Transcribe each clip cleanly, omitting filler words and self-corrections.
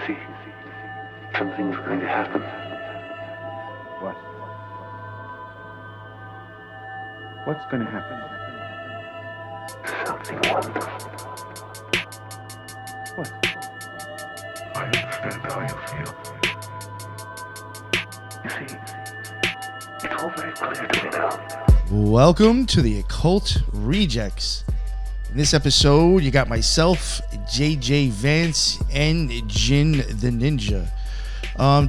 see, something's going to happen. What? What's going to happen? Something wonderful. What? I understand how you feel. You see, it's all very clear to me now. Welcome to the Occult Rejects. In this episode, you got myself, JJ Vance, and Jin the Ninja.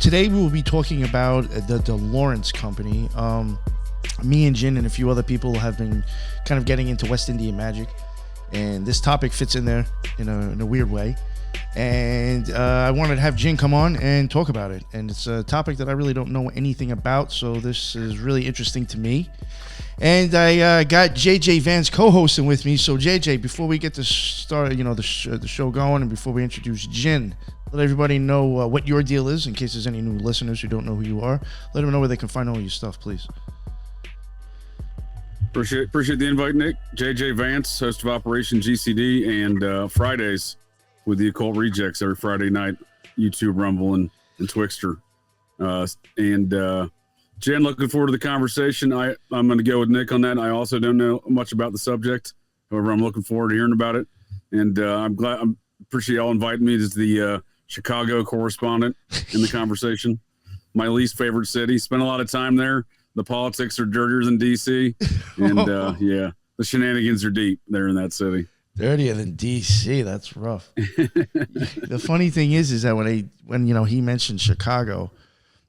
Today we will be talking about the DeLaurance Company. Me and Jin and a few other people have been kind of getting into West Indian magic, and this topic fits in there in a weird way. And I wanted to have Jin come on and talk about it. And it's a topic that I really don't know anything about, so this is really interesting to me. And I got JJ Vance co-hosting with me. So JJ, before we get to start, the show going, and before we introduce Jin, let everybody know what your deal is, in case there's any new listeners who don't know who you are. Let them know where they can find all your stuff, please. Appreciate the invite, Nick. JJ Vance, host of Operation GCD, and Fridays with the Occult Rejects every Friday night, YouTube, Rumble, and Twixter. Jen, looking forward to the conversation. I'm going to go with Nick on that. I also don't know much about the subject. However, I'm looking forward to hearing about it. And I appreciate y'all inviting me as the Chicago correspondent in the conversation. My least favorite city. Spent a lot of time there. The politics are dirtier than D.C. And, the shenanigans are deep there in that city. Dirtier than D.C. That's rough. The funny thing is that when he mentioned Chicago,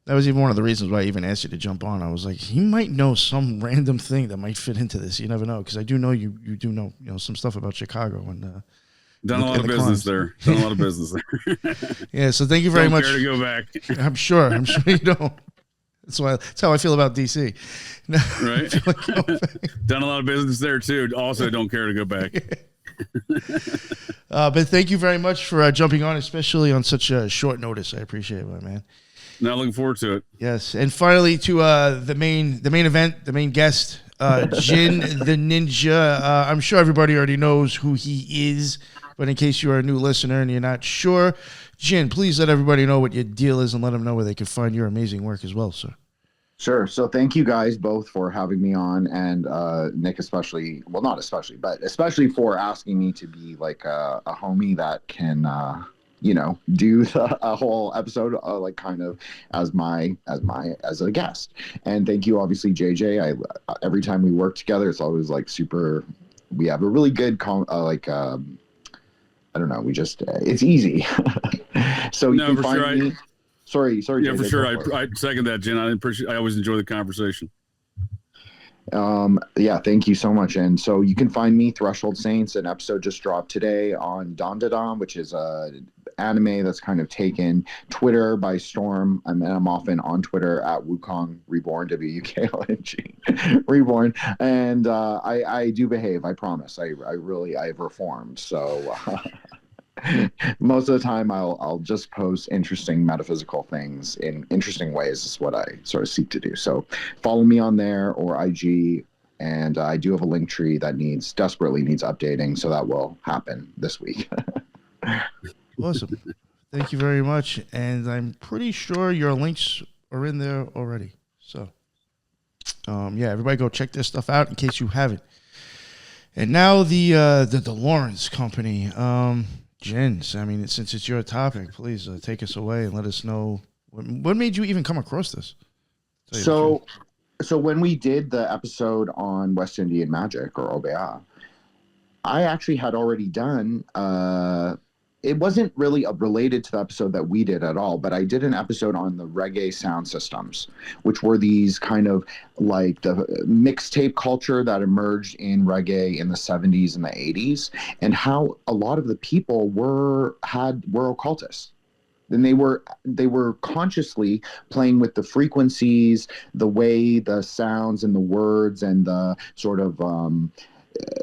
that was even one of the reasons why I even asked you to jump on. I was like, he might know some random thing that might fit into this. You never know, because I do know you do know some stuff about Chicago and done a lot of business there. Done a lot of business there. Yeah, so thank you very much. Don't care to go back. I'm sure you don't. That's how I feel about DC. Right. Done a lot of business there too. Also, don't care to go back. But thank you very much for jumping on, especially on such a short notice. I appreciate it, man. Now looking forward to it. Yes, and finally to the main event, the main guest, Jin the Ninja. I'm sure everybody already knows who he is, but in case you are a new listener and you're not sure, Jin, please let everybody know what your deal is and let them know where they can find your amazing work as well, sir. Sure. So thank you guys both for having me on, and Nick especially, well, not especially, but especially for asking me to be like a homie that can, do a whole episode like kind of as a guest. And thank you, obviously, JJ. Every time we work together, it's always like super. We have a really good I don't know. It's easy. So you can find me. Sorry. Yeah, JJ, for sure. I second that, Jen. I always enjoy the conversation. Thank you so much. And so you can find me, Threshold Saints. An episode just dropped today on Dom, which is a anime that's kind of taken Twitter by storm. I'm often on Twitter at Wukong Reborn, WUKONG Reborn, and I do behave. I promise. I've reformed. So most of the time I'll just post interesting metaphysical things in interesting ways is what I sort of seek to do. So follow me on there or IG, and I do have a link tree that desperately needs updating, so that will happen this week. Awesome. Thank you very much. And I'm pretty sure your links are in there already. So everybody go check this stuff out in case you haven't. And now the DeLaurance Company. Jen, I mean, since it's your topic, please take us away and let us know what made you even come across this. So when we did the episode on West Indian Magic, or OBA, I actually had already done. It wasn't really related to the episode that we did at all, but I did an episode on the reggae sound systems, which were these kind of like the mixtape culture that emerged in reggae in the 70s and the 80s, and how a lot of the people were occultists. And they were consciously playing with the frequencies, the way the sounds and the words and the sort of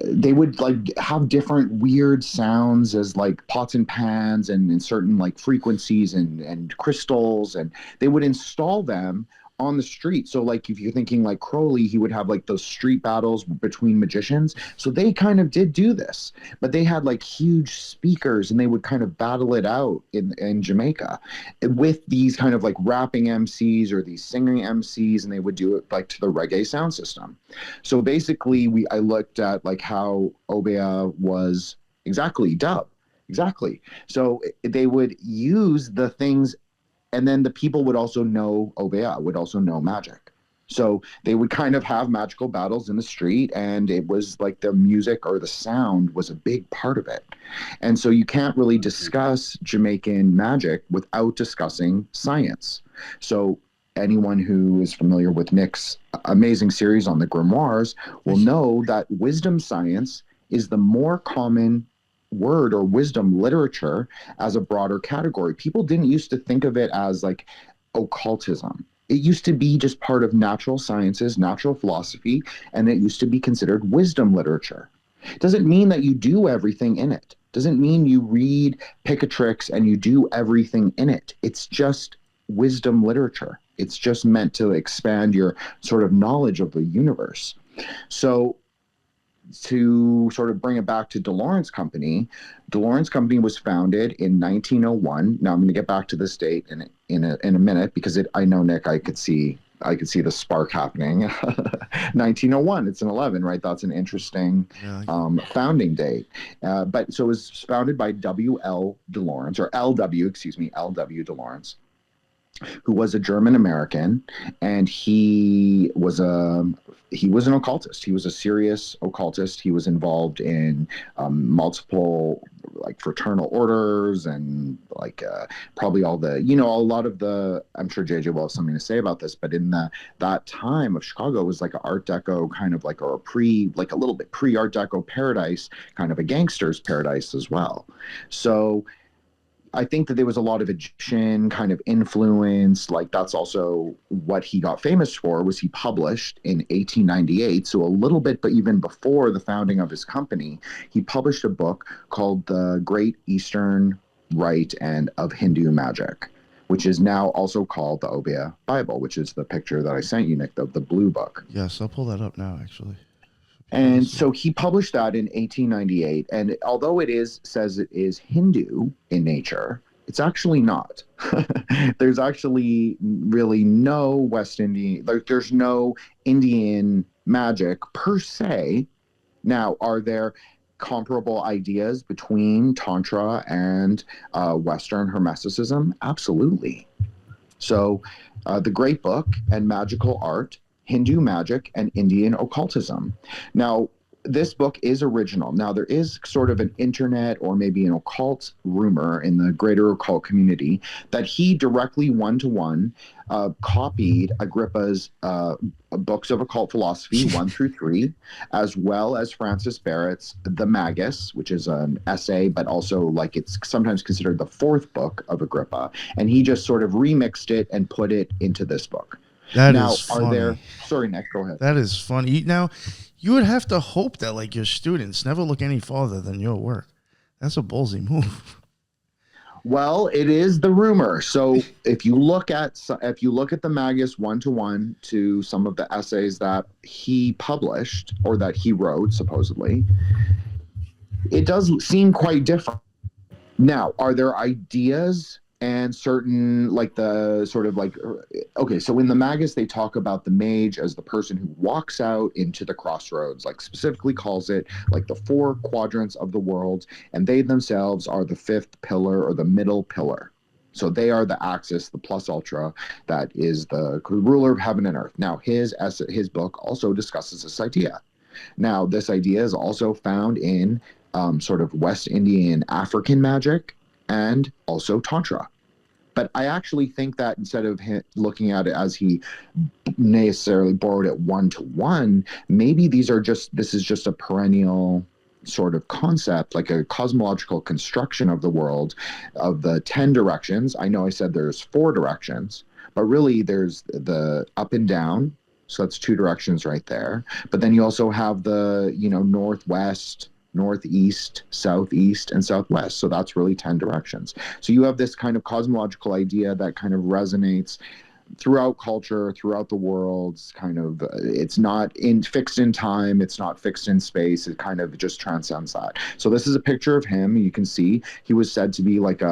they would like have different weird sounds as like pots and pans and certain like frequencies and crystals, and they would install them on the street. So like if you're thinking like Crowley, he would have like those street battles between magicians. So they kind of did do this, but they had like huge speakers and they would kind of battle it out in Jamaica with these kind of like rapping MCs or these singing MCs, and they would do it like to the reggae sound system. So basically I looked at like how Obeah was exactly dub. Exactly. So they would use the things, and then the people would also know Obeah, would also know magic. So they would kind of have magical battles in the street, and it was like the music or the sound was a big part of it. And so you can't really discuss Jamaican magic without discussing science. So anyone who is familiar with Nick's amazing series on the Grimoires will know that wisdom science is the more common word or wisdom literature as a broader category. People didn't used to think of it as like occultism. It used to be just part of natural sciences, natural philosophy, and it used to be considered wisdom literature. Doesn't mean that you do everything in it. Doesn't mean you read Picatrix and you do everything in it. It's just wisdom literature. It's just meant to expand your sort of knowledge of the universe. So to sort of bring it back to DeLaurance Company, DeLaurance Company was founded in 1901. Now I'm going to get back to this date in a minute because I know, Nick, I could see the spark happening. 1901, it's an 11, right? That's an interesting founding date. But so it was founded by W.L. DeLaurance, or L.W., excuse me, L.W. DeLaurance, who was a German American, and he was an occultist. He was a serious occultist. He was involved in multiple like fraternal orders and like probably all the, a lot of the, I'm sure JJ will have something to say about this, but in that time of Chicago, it was like an Art Deco kind of like, or a little bit pre-Art Deco paradise, kind of a gangster's paradise as well. So I think that there was a lot of Egyptian kind of influence. Like that's also what he got famous for, was he published in 1898. So a little bit, but even before the founding of his company, he published a book called The Great Eastern Rite and of Hindu Magic, which is now also called the Obeah Bible, which is the picture that I sent you, Nick, the blue book. Yes, I'll pull that up now, actually. And so he published that in 1898. And although says it is Hindu in nature, it's actually not. There's actually really no West Indian, there's no Indian magic per se. Now, are there comparable ideas between Tantra and Western Hermeticism? Absolutely. So the great book and magical art, Hindu magic and Indian occultism. Now, this book is original. Now, there is sort of an internet or maybe an occult rumor in the greater occult community that he directly one-to-one copied Agrippa's books of occult philosophy 1 through 3, as well as Francis Barrett's The Magus, which is an essay, but also like it's sometimes considered the 4th book of Agrippa. And he just sort of remixed it and put it into this book. That is funny. Sorry, Nick, go ahead. That is funny. Now, you would have to hope that like your students never look any farther than your work. That's a ballsy move. Well, it is the rumor. So if you look at the Magus 1-to-1 to some of the essays that he published or that he wrote, supposedly, it does seem quite different. Now, are there ideas and certain like the sort of like, okay, so in the Magus, they talk about the mage as the person who walks out into the crossroads, like specifically calls it like the 4 quadrants of the world, and they themselves are the 5th pillar or the middle pillar. So they are the axis, the plus ultra, that is the ruler of heaven and earth. Now, his book also discusses this idea. Now, this idea is also found in sort of West Indian African magic and also Tantra. But I actually think that instead of looking at it as he necessarily borrowed it 1-to-1, maybe this is just a perennial sort of concept, like a cosmological construction of the world, of the 10 directions. I know I said there's 4 directions, but really there's the up and down. So that's 2 directions right there. But then you also have the, northwest, northeast, southeast, and southwest. So that's really 10 directions. So you have this kind of cosmological idea that kind of resonates throughout culture, throughout the world. Kind of, it's not fixed in time. It's not fixed in space. It kind of just transcends that. So this is a picture of him. You can see he was said to be like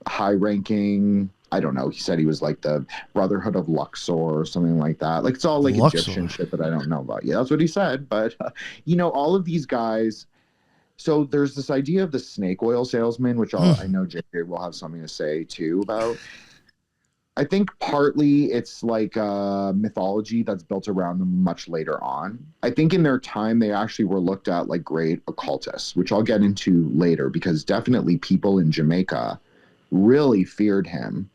high-ranking. I don't know. He said he was like the Brotherhood of Luxor or something like that. Like it's all like Luxor. Egyptian shit that I don't know about. Yeah, that's what he said. But all of these guys. So there's this idea of the snake oil salesman, which I know JJ will have something to say too about. I think partly it's like a mythology that's built around them much later on. I think in their time, they actually were looked at like great occultists, which I'll get into later, because definitely people in Jamaica really feared him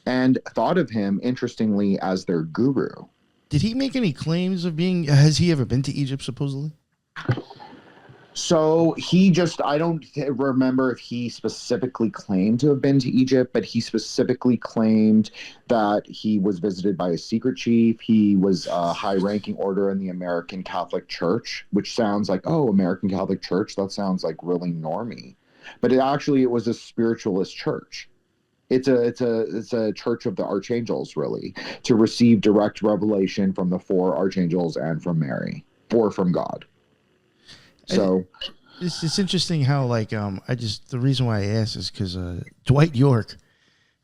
and thought of him, interestingly, as their guru. Did he make any claims of being, has he ever been to Egypt, supposedly? So I don't remember if he specifically claimed to have been to Egypt, but he specifically claimed that he was visited by a secret chief. He was a high-ranking order in the American Catholic Church, which sounds like, oh, American Catholic Church, that sounds like really normy. But it was a spiritualist church. It's a church of the archangels, really, to receive direct revelation from the 4 archangels and from Mary, or from God. So it's interesting how the reason why I asked is because Dwight York,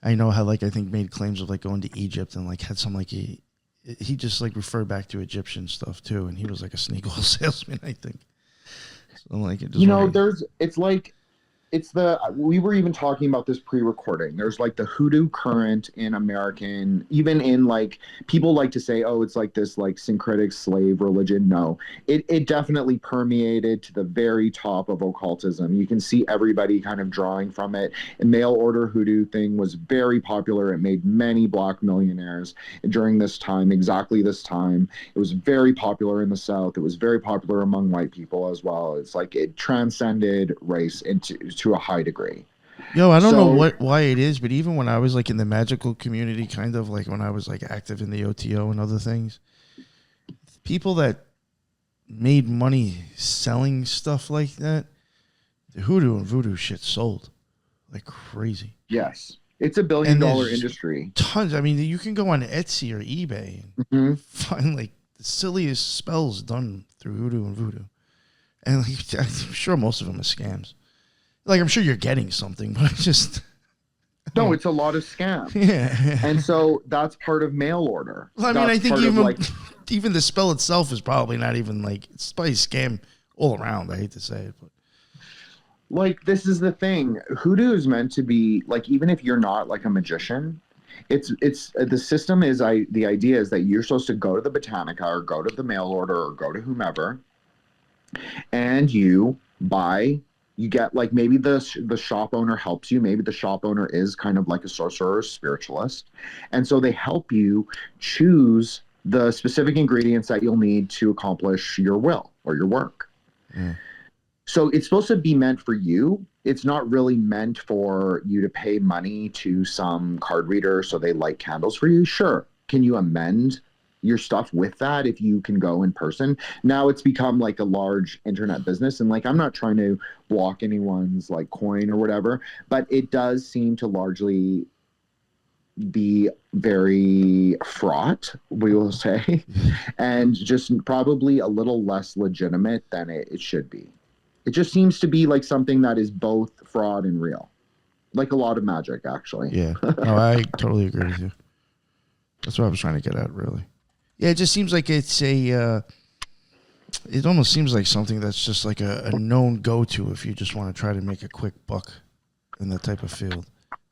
I know how I think made claims of going to Egypt and had some he just referred back to Egyptian stuff too, and he was like a snake oil salesman, I think. So we were even talking about this pre-recording. There's the Hoodoo current in American, even in people like to say, oh, it's this syncretic slave religion. No, it definitely permeated to the very top of occultism. You can see everybody kind of drawing from it. A mail order Hoodoo thing was very popular. It made many black millionaires during this time, exactly this time. It was very popular in the South. It was very popular among white people as well. It's it transcended race to a high degree. Yo, I don't know why it is, but even when I was in the magical community, kind of when I was active in the OTO and other things, people that made money selling stuff like that, the Hoodoo and Voodoo shit sold like crazy. Yes. It's a $1 billion industry. Tons. I mean, you can go on Etsy or eBay and find the silliest spells done through Hoodoo and Voodoo. And I'm sure most of them are scams. I'm sure you're getting something, but it's a lot of scams. Yeah. And so that's part of mail order. Well, I think even the spell itself is probably not even it's probably a scam all around. I hate to say it, but this is the thing. Hoodoo is meant to be even if you're not a magician, it's the system is the idea is that you're supposed to go to the Botanica or go to the mail order or go to whomever, and you get maybe the shop owner helps you. Maybe the shop owner is kind of like a sorcerer or spiritualist. And so they help you choose the specific ingredients that you'll need to accomplish your will or your work. Mm. So it's supposed to be meant for you. It's not really meant for you to pay money to some card reader so they light candles for you. Sure. Can you amend your stuff with that if you can go in person? Now it's become a large internet business, and I'm not trying to block anyone's coin or whatever, but it does seem to largely be very fraught, we will say, and just probably a little less legitimate than it should be. It just seems to be something that is both fraud and real, a lot of magic, actually. Yeah. No, I totally agree with you. That's what I was trying to get at, really. Yeah, it just seems like it's it almost seems like something that's just a known go-to if you just want to try to make a quick buck in that type of field,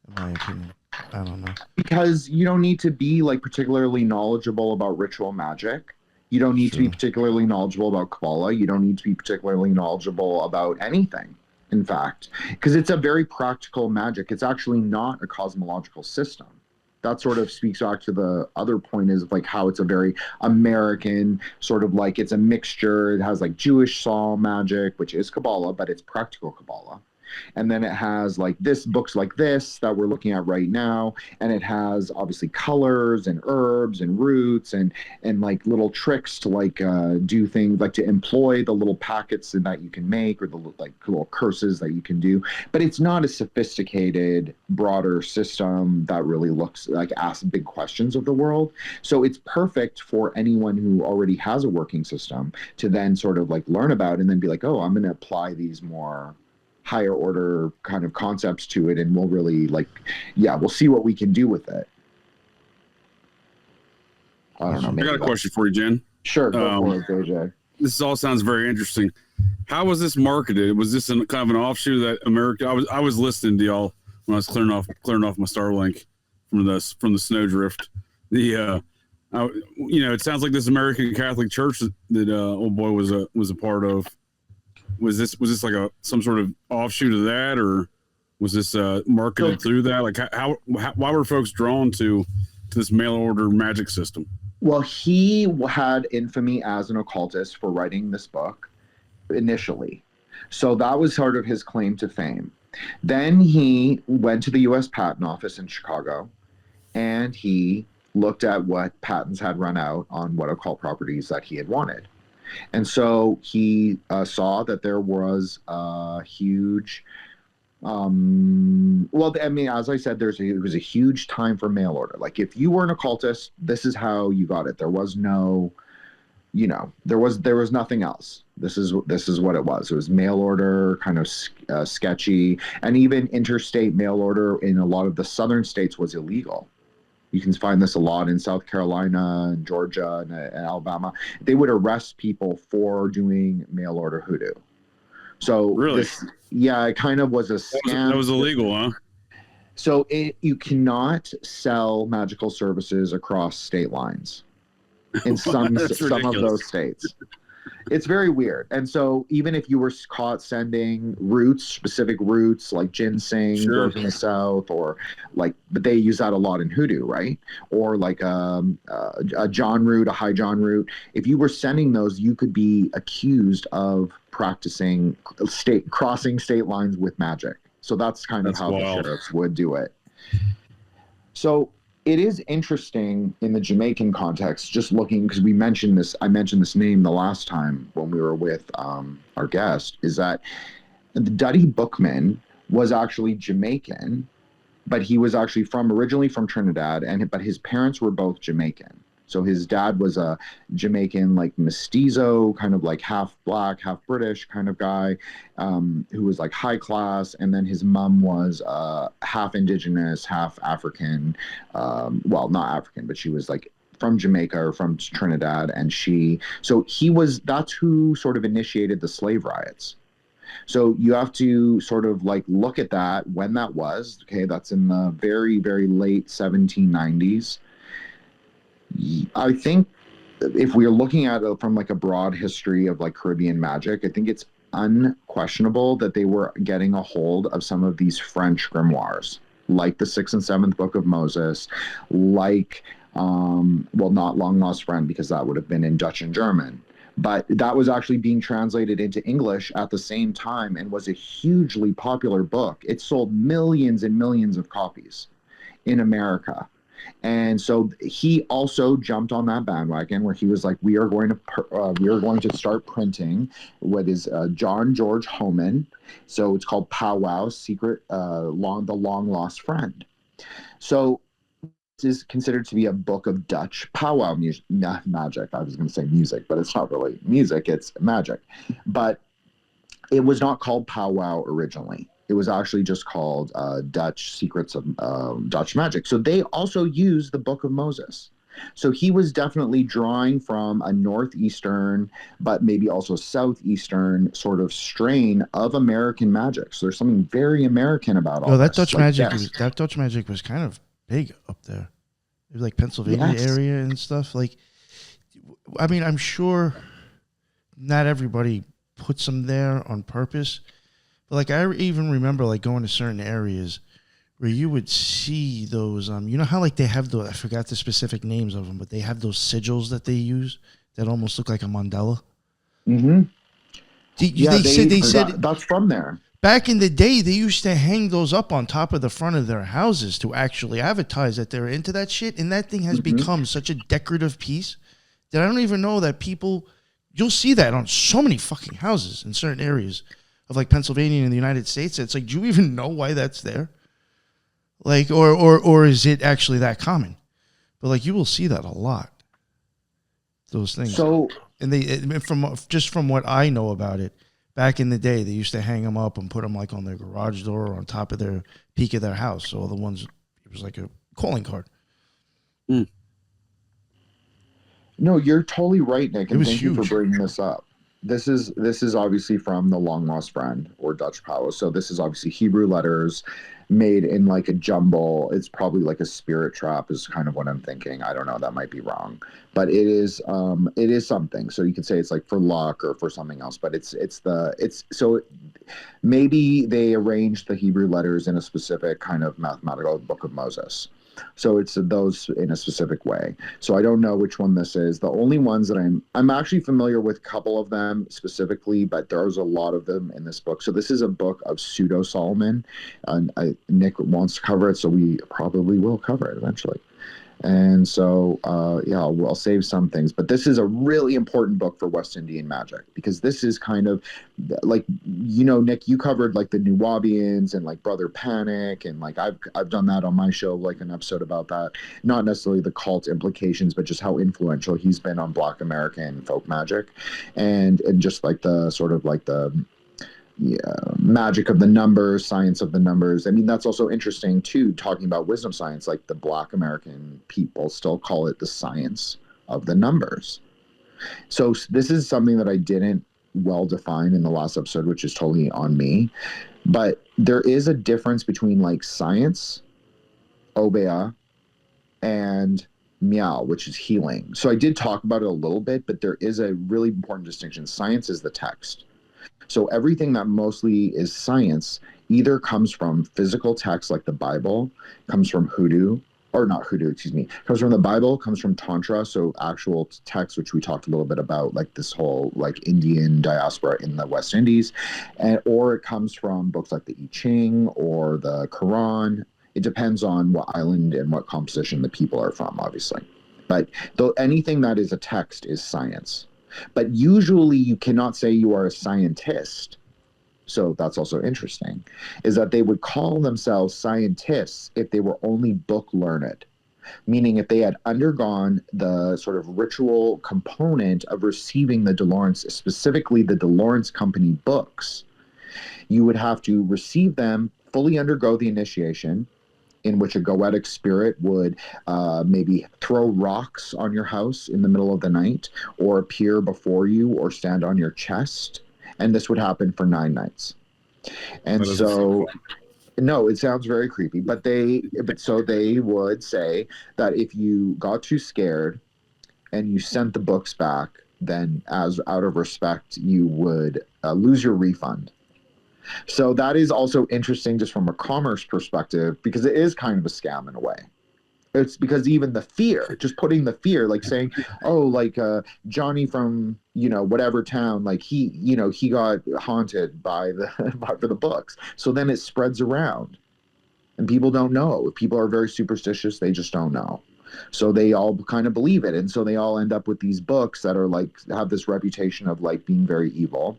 in my opinion. I don't know. Because you don't need to be particularly knowledgeable about ritual magic. You don't need to be particularly knowledgeable about Kabbalah. You don't need to be particularly knowledgeable about anything, in fact, because it's a very practical magic. It's actually not a cosmological system. That sort of speaks back to the other point is how it's a very American sort of it's a mixture. It has Jewish Saul magic, which is Kabbalah, but it's practical Kabbalah. And then it has like books like this that we're looking at right now, and it has obviously colors and herbs and roots and like little tricks to like do things like to employ the little packets that you can make, or the like little curses that you can do. But it's not a sophisticated, broader system that really looks like asks big questions of the world. So it's perfect for anyone who already has a working system to then sort of like learn about and then be like, oh, I'm going to apply these more higher order kind of concepts to it, and we'll really like, yeah, we'll see what we can do with it. I don't know. I got a question for you, Jen. Sure, go for it, JJ. This all sounds very interesting. How was this marketed? Was this kind of an offshoot of that America? I was listening to y'all when I was clearing off my Starlink from the snowdrift. It sounds like this American Catholic Church that old boy was a part of. Was this like some sort of offshoot of that, or was this marketed through that? Like why were folks drawn to this mail order magic system? Well, he had infamy as an occultist for writing this book initially. So that was sort of his claim to fame. Then he went to the U.S. Patent Office in Chicago, and he looked at what patents had run out on what occult properties that he had wanted. And so he saw that there was a huge, as I said, it was a huge time for mail order. Like if you were an occultist, this is how you got it. There was no, there was nothing else. This is what it was. It was mail order, kind of sketchy, and even interstate mail order in a lot of the southern states was illegal. You can find this a lot in South Carolina and Georgia and Alabama. They would arrest people for doing mail order hoodoo. So really, it kind of was a scam. That was illegal, huh? So you cannot sell magical services across state lines in some of those states. It's very weird. And so even if you were caught sending specific roots like ginseng grows in the South, or like, but they use that a lot in hoodoo, right? Or like a John root, a high John root. If you were sending those, you could be accused of practicing crossing state lines with magic. So that's kind of how the sheriffs would do it. So it is interesting in the Jamaican context, just looking, because I mentioned this name the last time when we were with our guest, is that Duddy Bookman was actually Jamaican, but he was actually originally from Trinidad, but his parents were both Jamaican. So his dad was a Jamaican, like mestizo, kind of like half black, half British kind of guy, who was like high class. And then his mom was half indigenous, half African. Well, not African, but she was like from Jamaica or from Trinidad. And that's who sort of initiated the slave riots. So you have to sort of like look at that, when that was. Okay, that's in the very, very late 1790s. I think if we're looking at it from like a broad history of like Caribbean magic, I think it's unquestionable that they were getting a hold of some of these French grimoires, like the 6th and 7th Book of Moses, like, not Long Lost Friend, because that would have been in Dutch and German. But that was actually being translated into English at the same time and was a hugely popular book. It sold millions and millions of copies in America. And so he also jumped on that bandwagon where he was like, we are going to start printing what is John George Homan. So it's called Powwow, the Long Lost Friend. So this is considered to be a book of Dutch powwow magic. I was going to say music, but it's not really music, it's magic. But it was not called powwow originally. It was actually just called Dutch Secrets of Dutch Magic. So they also used the Book of Moses. So he was definitely drawing from a northeastern, but maybe also southeastern sort of strain of American magic. So there's something very American about all that this. That Dutch magic was kind of big up there. It was like Pennsylvania area and stuff. Like, I mean, I'm sure not everybody puts them there on purpose. But like I even remember like going to certain areas where you would see those, you know how like they have I forgot the specific names of them, but they have those sigils that they use that almost look like a mandala. Mm-hmm. They said that's from there. Back in the day, they used to hang those up on top of the front of their houses to actually advertise that they're into that shit. And that thing has become such a decorative piece that I don't even know that people, you'll see that on so many fucking houses in certain areas of like Pennsylvania and the United States. It's like, do you even know why that's there? Like, or is it actually that common? But like, you will see that a lot. Those things. So, and from what I know about it, back in the day, they used to hang them up and put them like on their garage door or on top of their peak of their house. So the ones, it was like a calling card. No, you're totally right, Nick, and thank you for huge. bringing this up. This is obviously from the Long Lost Friend or Dutch Power. So this is obviously Hebrew letters made in like a jumble. It's probably like a spirit trap is kind of what I'm thinking. I don't know, that might be wrong. But it is something. So you could say it's like for luck or for something else, but it's so maybe they arranged the Hebrew letters in a specific kind of mathematical Book of Moses. So it's those in a specific way. So I don't know which one this is. The only ones that I'm actually familiar with a couple of them specifically, but there's a lot of them in this book. So this is a book of Pseudo Solomon, and Nick wants to cover it, so we probably will cover it eventually. And so, I'll save some things. But this is a really important book for West Indian magic because this is kind of like, Nick, you covered like the Nuwabians and like Brother Panic. And like I've done that on my show, like an episode about that. Not necessarily the cult implications, but just how influential he's been on Black American folk magic. And just like the sort of like the magic of the numbers, science of the numbers. I mean, that's also interesting too, talking about wisdom science, like the Black American people still call it the science of the numbers. So this is something that I didn't well define in the last episode, which is totally on me. But there is a difference between like science, Obeah, and Meow, which is healing. So I did talk about it a little bit, but there is a really important distinction. Science is the text. So everything that mostly is science either comes from physical texts like the Bible, comes from Hoodoo, or not Hoodoo, excuse me, comes from the Bible, comes from Tantra, so actual texts, which we talked a little bit about, like this whole like Indian diaspora in the West Indies, or it comes from books like the I Ching or the Quran. It depends on what island and what composition the people are from, obviously. But though anything that is a text is science. But usually you cannot say you are a scientist. So that's also interesting, is that they would call themselves scientists if they were only book learned, meaning if they had undergone the sort of ritual component of receiving the DeLaurance, specifically the DeLaurance Company books. You would have to receive them, fully undergo the initiation, in which a goetic spirit would maybe throw rocks on your house in the middle of the night or appear before you or stand on your chest. And this would happen for 9 nights. And so, no, it sounds very creepy, but so they would say that if you got too scared and you sent the books back, then as out of respect, you would lose your refund. So that is also interesting just from a commerce perspective, because it is kind of a scam in a way. It's because even the fear, just putting the fear, like saying, oh, like Johnny from, whatever town, like he got haunted by for the books. So then it spreads around and people don't know. If people are very superstitious, they just don't know. So they all kind of believe it. And so they all end up with these books that are like, have this reputation of like being very evil.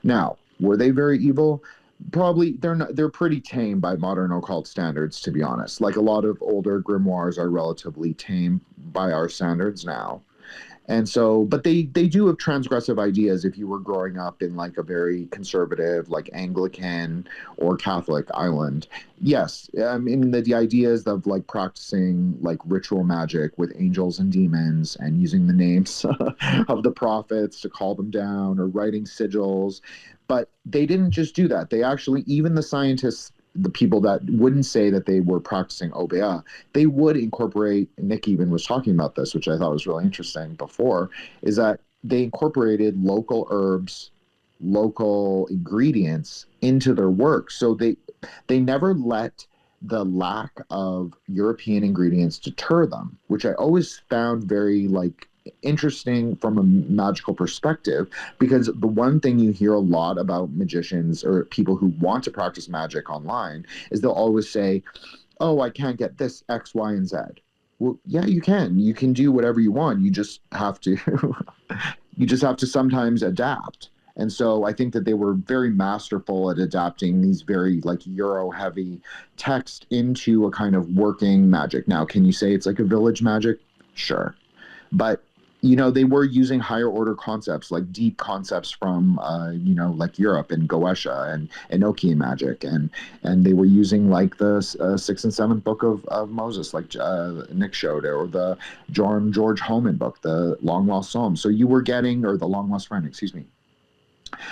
Now, were they very evil? Probably they're not. They're pretty tame by modern occult standards, to be honest. Like a lot of older grimoires are relatively tame by our standards now. And so, but they do have transgressive ideas if you were growing up in like a very conservative, like Anglican or Catholic island. Yes, I mean the ideas of like practicing like ritual magic with angels and demons and using the names of the prophets to call them down or writing sigils. But they didn't just do that. They actually, even the scientists, the people that wouldn't say that they were practicing Obeah, they would incorporate, Nick even was talking about this, which I thought was really interesting before, is that they incorporated local herbs, local ingredients into their work. So they never let the lack of European ingredients deter them, which I always found very like interesting from a magical perspective, because the one thing you hear a lot about magicians or people who want to practice magic online is they'll always say, oh, I can't get this X, Y, and Z. Well, yeah, you can. You can do whatever you want. You just have to you just have to sometimes adapt. And so I think that they were very masterful at adapting these very like Euro heavy text into a kind of working magic. Now, can you say it's like a village magic? Sure. But they were using higher order concepts, like deep concepts from, like Europe and Goetia and Enochian magic, and they were using like the 6th and 7th book of Moses, like Nick showed, or the George Homan book, the Long Lost Psalm. So you were getting, or the Long Lost Friend, excuse me.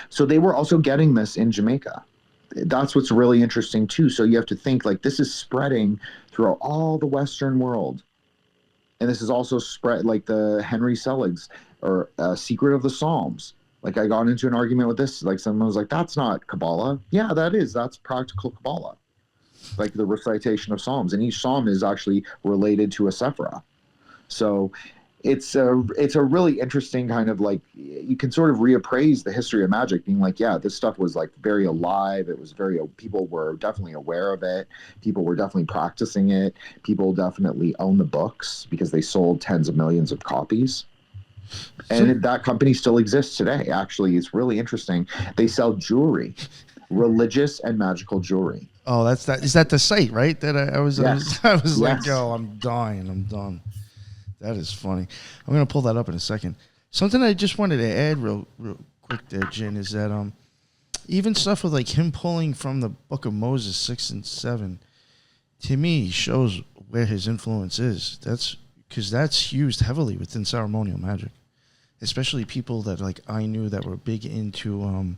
So they were also getting this in Jamaica. That's what's really interesting too. So you have to think like this is spreading throughout all the Western world. And this is also spread like the Henry Selig's or Secret of the Psalms. Like I got into an argument with this. Like someone was like, that's not Kabbalah. Yeah, that is. That's practical Kabbalah. Like the recitation of Psalms. And each Psalm is actually related to a Sephirah. So it's a really interesting kind of like, you can sort of reappraise the history of magic, being like, yeah, this stuff was like very alive. It was people were definitely aware of it. People were definitely practicing it. People definitely own the books because they sold tens of millions of copies. And that company still exists today. Actually, it's really interesting. They sell jewelry, religious and magical jewelry. Oh, that's that. Is that the site, right? That I was Yes. like, yo, I'm dying. I'm done. That is funny. I'm going to pull that up in a second. Something I just wanted to add real quick there, Jin, is that even stuff with like him pulling from the Book of Moses 6 and 7, to me, shows where his influence is. That's because that's used heavily within ceremonial magic, especially people that like I knew that were big into.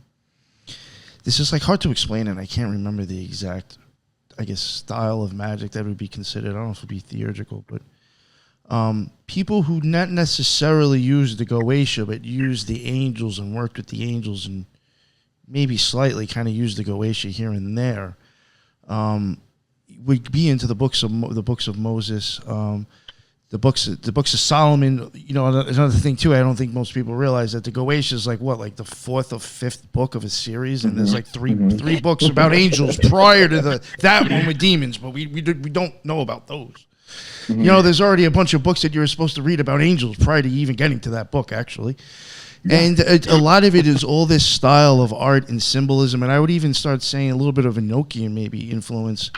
This is like hard to explain, and I can't remember the exact, I guess, style of magic that would be considered. I don't know if it would be theurgical, but. People who not necessarily used the Goetia, but used the angels and worked with the angels and maybe slightly kind of used the Goetia here and there, would be into the books of Moses, the books of Solomon. Another thing too, I don't think most people realize that the Goetia is like the 4th or 5th book of a series, and there's like three books about angels prior to that one with demons, but we don't know about those. Mm-hmm. There's already a bunch of books that you're supposed to read about angels prior to even getting to that book, actually. Yeah. And a lot of it is all this style of art and symbolism. And I would even start saying a little bit of Enochian maybe influence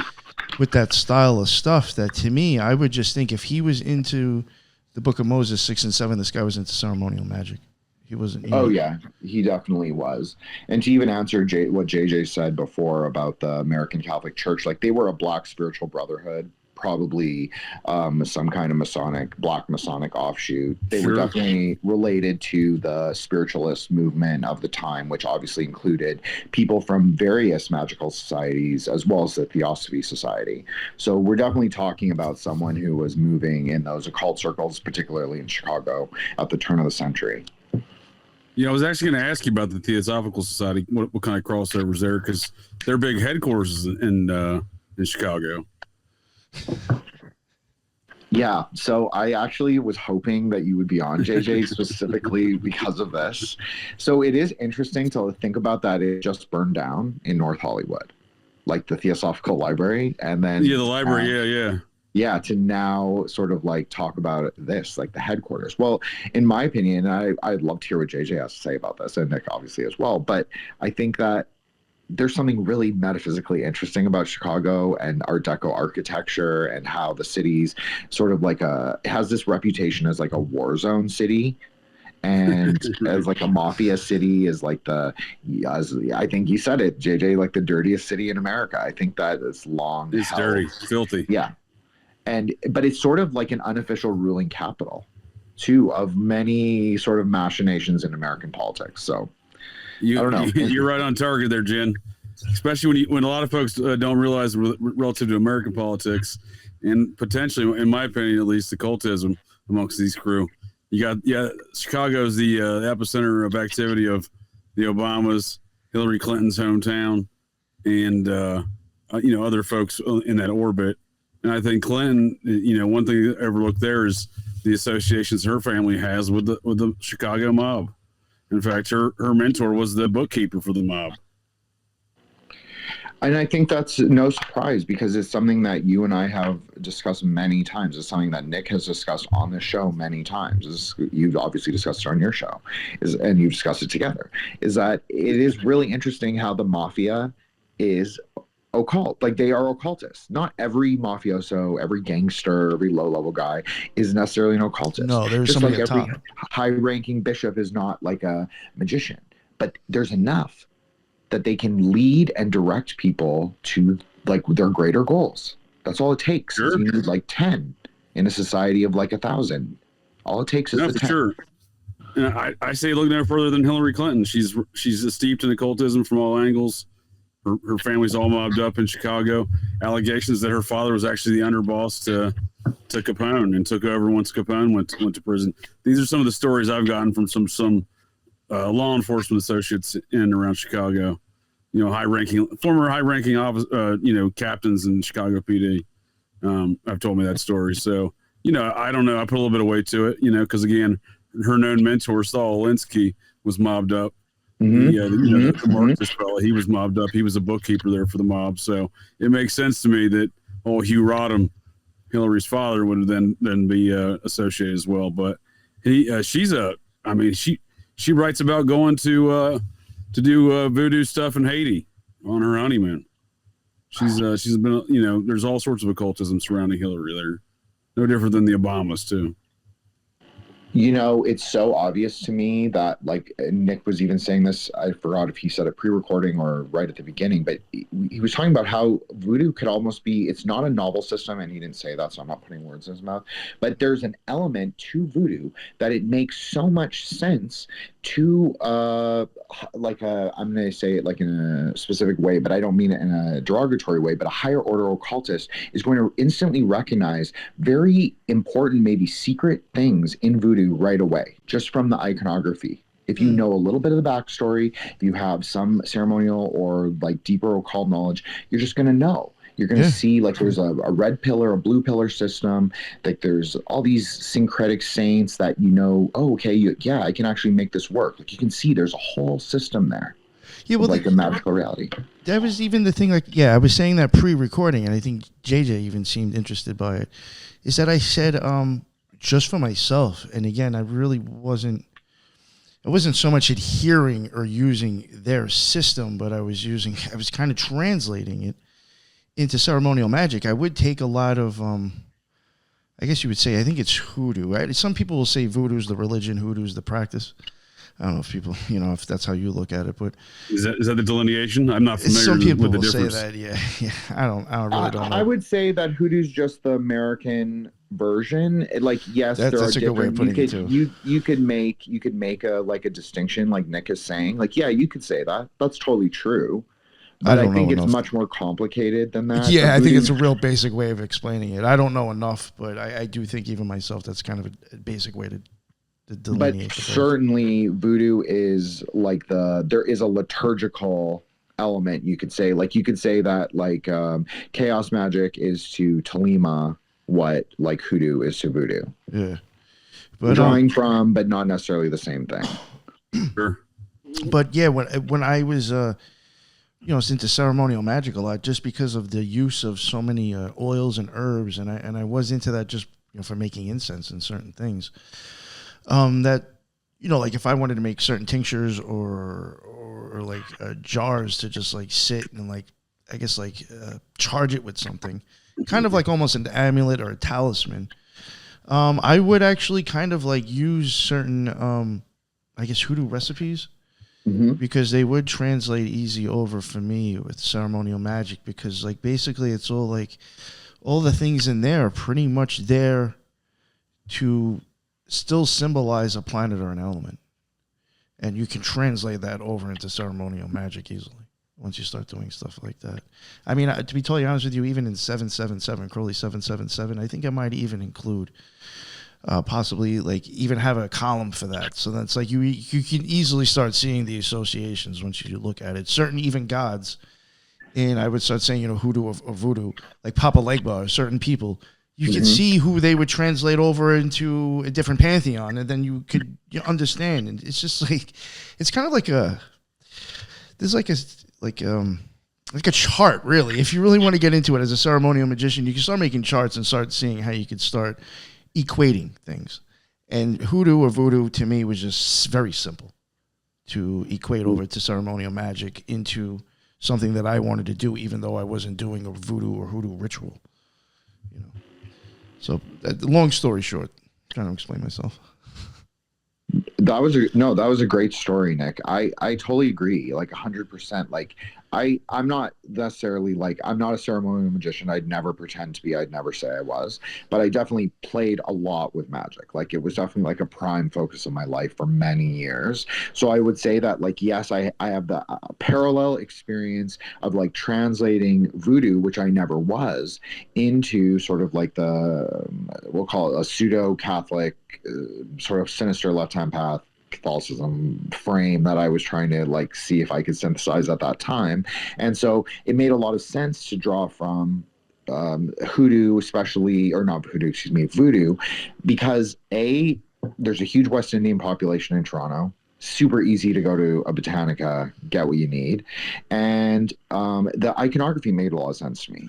with that style of stuff that, to me, I would just think if he was into the Book of Moses 6 and 7, this guy was into ceremonial magic. He wasn't. Oh, yeah, he definitely was. And to even answer what JJ said before about the American Catholic Church, like they were a black spiritual brotherhood. Probably some kind of black Masonic offshoot. They were definitely related to the spiritualist movement of the time, which obviously included people from various magical societies as well as the Theosophy Society. So we're definitely talking about someone who was moving in those occult circles, particularly in Chicago at the turn of the century. Yeah, I was actually going to ask you about the Theosophical Society. What kind of crossovers there? Because their big headquarters is in Chicago. Yeah, so I actually was hoping that you would be on, JJ, specifically because of this. So it is interesting to think about that it just burned down in North Hollywood, like the Theosophical Library, and then the library, yeah, to now sort of like talk about this, like the headquarters. Well, in my opinion, I'd love to hear what JJ has to say about this, and Nick obviously as well, but I think that there's something really metaphysically interesting about Chicago and Art Deco architecture and how the city's sort of like has this reputation as like a war zone city, and as like a mafia city, is like I think you said it, JJ, like the dirtiest city in America. I think that is It's dirty, filthy. Yeah. But it's sort of like an unofficial ruling capital too of many sort of machinations in American politics. So I don't know. You're right on target there, Jen. Especially when a lot of folks don't realize relative to American politics, and potentially, in my opinion, at least, occultism amongst these crew. You got Chicago's the epicenter of activity of the Obamas, Hillary Clinton's hometown, and other folks in that orbit. And I think Clinton, one thing to overlook there is the associations her family has with the Chicago mob. In fact, her mentor was the bookkeeper for the mob. And I think that's no surprise because it's something that you and I have discussed many times. It's something that Nick has discussed on the show many times. You've obviously discussed it on your show, and you've discussed it together. Is that it is really interesting how the mafia is occult. Like, they are occultists. Not every mafioso, every gangster, every low-level guy is necessarily an occultist. No, there's just somebody like at every top. high-ranking bishop is not like a magician. But there's enough that they can lead and direct people to like their greater goals. That's all it takes. Sure. You need like 10 in a society of like 1,000. All it takes is No, the for 10. sure. And I say look no further than Hillary Clinton. She's steeped in occultism from all angles. Her family's all mobbed up in Chicago. Allegations that her father was actually the underboss to Capone and took over once Capone went to prison. These are some of the stories I've gotten from some law enforcement associates in and around Chicago. You know, former high-ranking captains in Chicago PD have told me that story. So, you know, I don't know. I put a little bit of weight to it, you know, because again, her known mentor, Saul Alinsky, was mobbed up. The Marxist fellow, he was mobbed up. He was a bookkeeper there for the mob. So it makes sense to me that Hugh Rodham, Hillary's father, would then be associated as well. But she writes about going to do voodoo stuff in Haiti on her honeymoon. She's been, you know, there's all sorts of occultism surrounding Hillary there. No different than the Obamas too. You know, it's so obvious to me that, like, Nick was even saying this, I forgot if he said it pre-recording or right at the beginning, but he was talking about how voodoo could almost be, it's not a novel system, and he didn't say that, so I'm not putting words in his mouth, but there's an element to voodoo that it makes so much sense to, I'm going to say it like in a specific way, but I don't mean it in a derogatory way, but a higher order occultist is going to instantly recognize very important, maybe secret things in voodoo right away, just from the iconography. If you know a little bit of the backstory, if you have some ceremonial or like deeper occult knowledge, you're just going to know. You're going to see like there's a red pillar, a blue pillar system, like there's all these syncretic saints that, you know, I can actually make this work. Like you can see there's a whole system there. Yeah, well, like the magical reality. That was even the thing, like, I was saying that pre-recording, and I think JJ even seemed interested by it, is that I said, just for myself, and again, I wasn't so much adhering or using their system, but I was kind of translating it into ceremonial magic. I would take a lot of, I guess you would say, I think it's hoodoo, right? Some people will say voodoo is the religion, hoodoo is the practice. I don't know if people, you know, if that's how you look at it, but is that the delineation? I'm not familiar some people with the will difference. say that, yeah. I really don't know. I would say that hoodoo's just the American version. Like, yes, that's a good way of putting it too. You could make a distinction, like Nick is saying. Like, yeah, you could say that. That's totally true. But I think it's much more complicated than that. Yeah, I think it's a real basic way of explaining it. I don't know enough, but I do think even myself, that's kind of a basic way to delineate. But certainly voodoo is like there is a liturgical element, you could say. Like, you could say that like chaos magic is to Tolima what like hoodoo is to voodoo. Yeah. But drawing from, but not necessarily the same thing. Sure. But yeah, when I was into ceremonial magic a lot, just because of the use of so many oils and herbs, and I was into that just for making incense and certain things. That, like if I wanted to make certain tinctures or like jars to just like sit and like, I guess like charge it with something, kind of like almost an amulet or a talisman. I would actually kind of like use certain, I guess, hoodoo recipes. Mm-hmm. Because they would translate easy over for me with ceremonial magic, because like basically it's all like all the things in there are pretty much there to still symbolize a planet or an element, and you can translate that over into ceremonial magic easily once you start doing stuff like that. I mean, to be totally honest with you, even in 777 Crowley 777, I think I might even include possibly like even have a column for that. So that's like you can easily start seeing the associations once you look at it. Certain even gods, and I would start saying, hoodoo or voodoo, like Papa Legba, or certain people, you could see who they would translate over into a different pantheon, and then you could understand. And it's just like, it's kind of like there's like a chart, really. If you really want to get into it as a ceremonial magician, you can start making charts and start seeing how you could start equating things. And hoodoo or voodoo to me was just very simple to equate over to ceremonial magic into something that I wanted to do, even though I wasn't doing a voodoo or hoodoo ritual. So, long story short, trying to explain myself. That was a great story, Nick. I totally agree, like 100%. Like I'm not necessarily like, I'm not a ceremonial magician. I'd never pretend to be. I'd never say I was, but I definitely played a lot with magic. Like it was definitely like a prime focus of my life for many years. So I would say that like, yes, I have the parallel experience of like translating voodoo, which I never was, into sort of like we'll call it a pseudo Catholic sort of sinister left-hand path Catholicism frame that I was trying to like see if I could synthesize at that time. And so it made a lot of sense to draw from hoodoo, especially, or not hoodoo, excuse me, voodoo, because there's a huge West Indian population in Toronto. Super easy to go to a Botanica, get what you need. And the iconography made a lot of sense to me.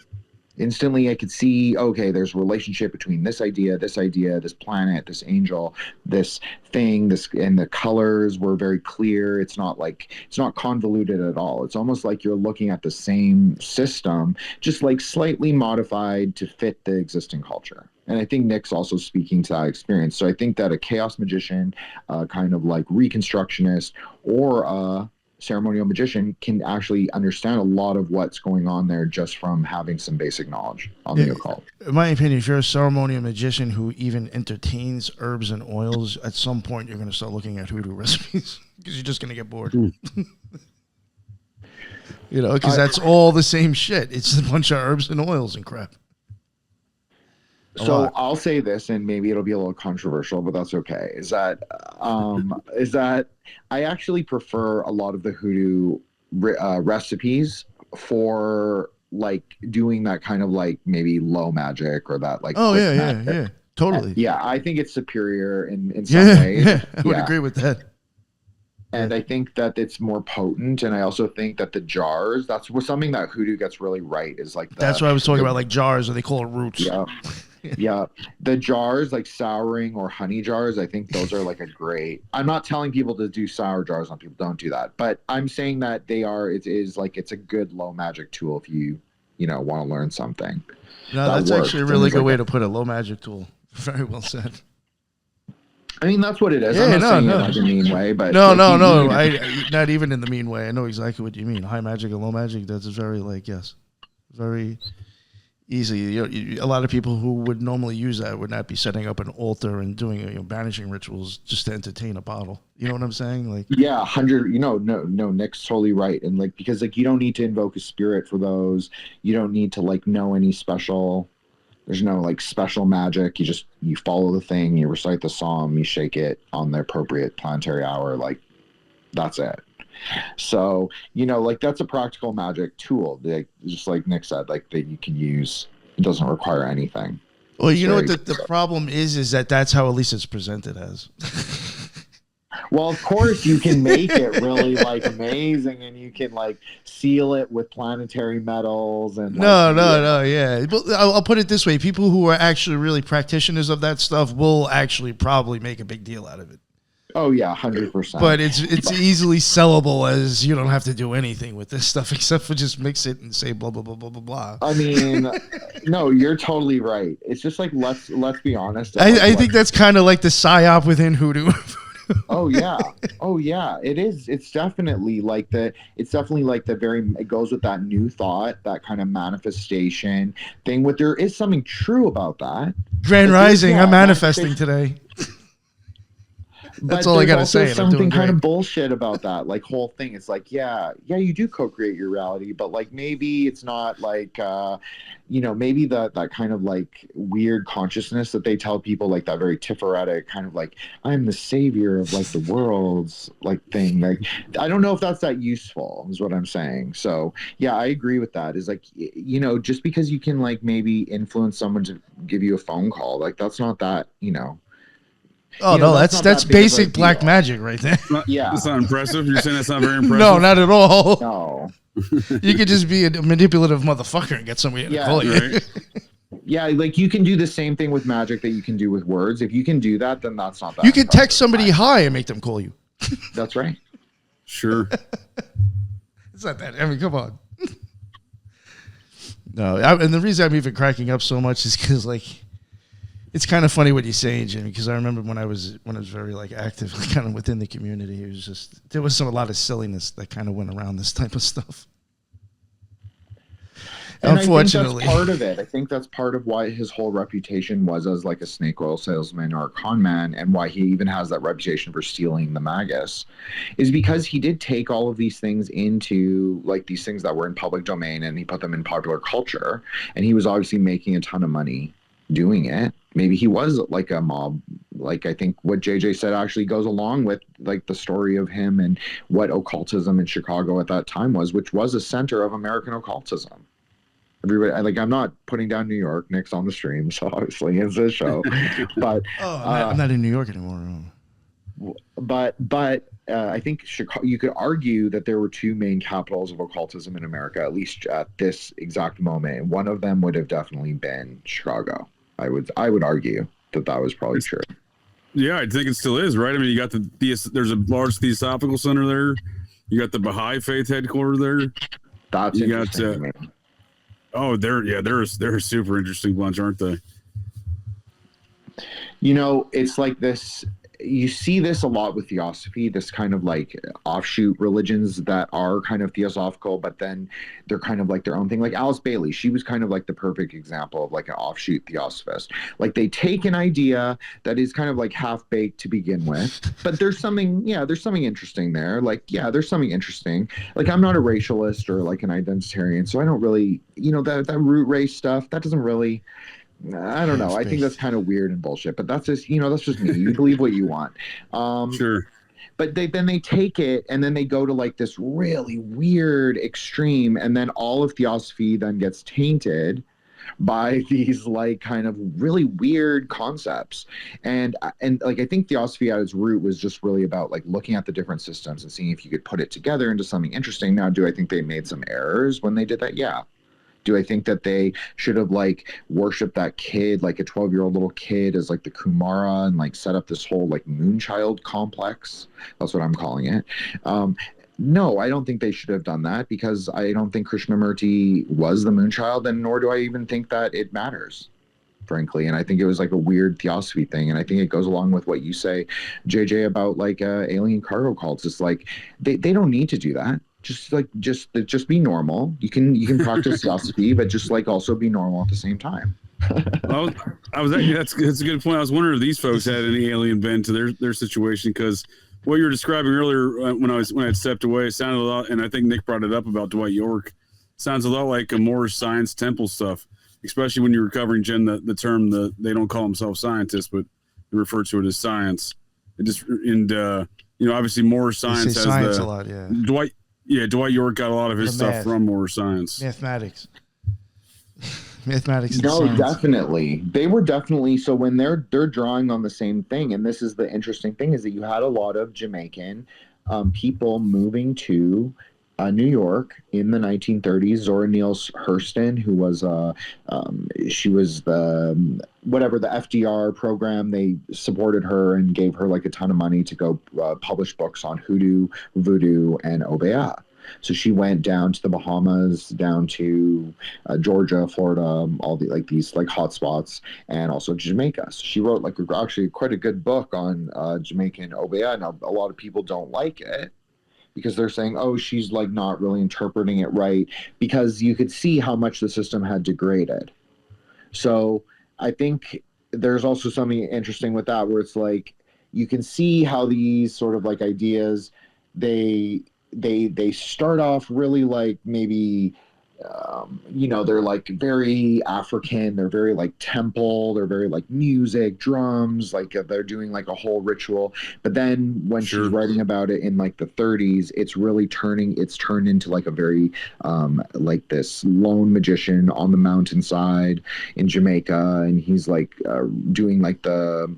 Instantly, I could see, okay, there's a relationship between this idea, this planet, this angel, this thing, and the colors were very clear. It's not convoluted at all. It's almost like you're looking at the same system, just like slightly modified to fit the existing culture. And I think Nick's also speaking to that experience. So I think that a chaos magician, kind of like reconstructionist, or a ceremonial magician can actually understand a lot of what's going on there just from having some basic knowledge on the occult. In my opinion, if you're a ceremonial magician who even entertains herbs and oils, at some point you're going to start looking at hoodoo recipes because you're just going to get bored. Because that's all the same shit. It's a bunch of herbs and oils and crap. So I'll say this, and maybe it'll be a little controversial, but that's okay. Is that I actually prefer a lot of the hoodoo recipes for like doing that kind of like maybe low magic or that like. Oh yeah, totally. Yeah, I think it's superior in some ways. Yeah, I would agree with that. And I think that it's more potent, and I also think that the jars, that's something that hoodoo gets really right, is like that's what I was talking about, like jars, or they call it roots. Yeah. Yeah, the jars like souring or honey jars, I think those are like a great. I'm not telling people to do sour jars on people, don't do that, but I'm saying that it is like it's a good low magic tool if you want to learn something. No, that's actually a really good way to put it. Low magic tool. Very well said. I mean, that's what it is. Yeah, I'm not saying it like a mean way, but no. Not even in the mean way. I know exactly what you mean. High magic and low magic. That's very very easy. A lot of people who would normally use that would not be setting up an altar and doing banishing rituals just to entertain a bottle. You know what I'm saying? Like, yeah, 100. No, Nick's totally right. And like, because like you don't need to invoke a spirit for those. You don't need to like know any special. There's no like special magic. You follow the thing. You recite the psalm. You shake it on the appropriate planetary hour. Like, that's it. So, like that's a practical magic tool, like, just like Nick said, like that you can use. It doesn't require anything. Well, you know what the problem is that that's how at least it's presented as. Well, of course you can make it really like amazing, and you can like seal it with planetary metals and yeah. I'll put it this way: people who are actually really practitioners of that stuff will actually probably make a big deal out of it. Oh yeah, 100%. But it's easily sellable, as you don't have to do anything with this stuff except for just mix it and say blah blah blah blah blah blah. I mean, no, you're totally right. It's just like let's be honest. I think that's kind of like the psyop within hoodoo. Oh yeah, it is. It's definitely like it goes with that new thought, that kind of manifestation thing. There is something true about that. Grand Rising, I'm manifesting today. That's all I gotta say. And I'm doing Something kind great. of bullshit about that like whole thing. It's like, yeah, you do co-create your reality, but like maybe it's not like maybe that kind of like weird consciousness that they tell people, like that very Tiferatic kind of like I'm the savior of like the world's like thing. Like I don't know if that's that useful, is what I'm saying. So yeah, I agree with that. Is like just because you can like maybe influence someone to give you a phone call, like that's not that Oh no, that's that's not that big of a basic black deal. magic right there. Yeah. That's not impressive. You're saying that's not very impressive? No, not at all. No. You could just be a manipulative motherfucker and get somebody to Yeah, call you. Right. Yeah, like you can do the same thing with magic that you can do with words. If you can do that, then that's not that. You could text impressive. somebody hi and make them call you. That's right. Sure. It's not that. I mean, come on. No, and the reason I'm even cracking up so much is because like it's kind of funny what you're saying, Jimmy. Because I remember when I was very like active, kind of within the community, it was just there was a lot of silliness that kind of went around this type of stuff. And Unfortunately, I think that's part of it. I think that's part of why his whole reputation was as like a snake oil salesman or a con man, and why he even has that reputation for stealing the magus, is because he did take all of these things into like these things that were in public domain, and he put them in popular culture, and he was obviously making a ton of money doing it. Maybe he was like a mob. Like I think what JJ said actually goes along with like the story of him and what occultism in Chicago at that time was, which was a center of American occultism. Everybody, like, I'm not putting down New York. Nick's on the stream, so obviously it's a show. But I'm not in New York anymore. but I think Chicago. You could argue that there were two main capitals of occultism in America, at least at this exact moment. And one of them would have definitely been Chicago. I would argue that was probably true. Yeah, I think it still is, right? I mean, you got there's a large theosophical center there. You got the Baha'i faith headquarters there. That's you interesting. got. Oh, they're a super interesting bunch, aren't they? It's like this. You see this a lot with theosophy, this kind of like offshoot religions that are kind of theosophical, but then they're kind of like their own thing. Like Alice Bailey, she was kind of like the perfect example of like an offshoot theosophist. Like they take an idea that is kind of like half baked to begin with, but there's something interesting there. Like, yeah, there's something interesting. Like I'm not a racialist or like an identitarian, so I don't really, that root race stuff, that doesn't really, I don't know. I think that's kind of weird and bullshit, but that's just me. You believe what you want. Sure. But then they take it and then they go to like this really weird extreme, and then all of theosophy then gets tainted by these like kind of really weird concepts. And like I think theosophy at its root was just really about like looking at the different systems and seeing if you could put it together into something interesting. Now, do I think they made some errors when they did that? Yeah. Do I think that they should have like worshipped that kid, like a 12-year-old little kid, as like the Kumara and like set up this whole like moonchild complex? That's what I'm calling it. No, I don't think they should have done that, because I don't think Krishnamurti was the moonchild, and nor do I even think that it matters, frankly. And I think it was like a weird theosophy thing. And I think it goes along with what you say, JJ, about like alien cargo cults. It's like they don't need to do that. Just be normal. You can practice theosophy, but just like also be normal at the same time. I was actually, that's a good point. I was wondering if these folks had any alien bend to their situation, because what you were describing earlier when I had stepped away, it sounded a lot, and I think Nick brought it up about Dwight York. Sounds a lot like a more science temple stuff, especially when you were covering, Jen, the term they don't call themselves scientists, but they refer to it as science. It just obviously more science has science a lot, yeah. Dwight York got a lot of his stuff from more science. Mathematics. Mathematics. No, science. definitely. They were definitely, so when they're drawing on the same thing, and this is the interesting thing, is that you had a lot of Jamaican people moving to New York in the 1930s. Zora Neale Hurston, who was she was the FDR program. They supported her and gave her like a ton of money to go publish books on Hoodoo, Voodoo, and Obeah. So she went down to the Bahamas, down to Georgia, Florida, all the like these like hot spots, and also Jamaica. So she wrote like actually quite a good book on Jamaican Obeah. Now a lot of people don't like it, because they're saying, oh, she's like not really interpreting it right, because you could see how much the system had degraded. So I think there's also something interesting with that, where it's like, you can see how these sort of like ideas, they start off really like maybe they're like very African, they're very like temple, they're very like music, drums, like they're doing like a whole ritual. But then when she's writing about it in like the 30s, it's turned into like a very like this lone magician on the mountainside in Jamaica, and he's like doing like the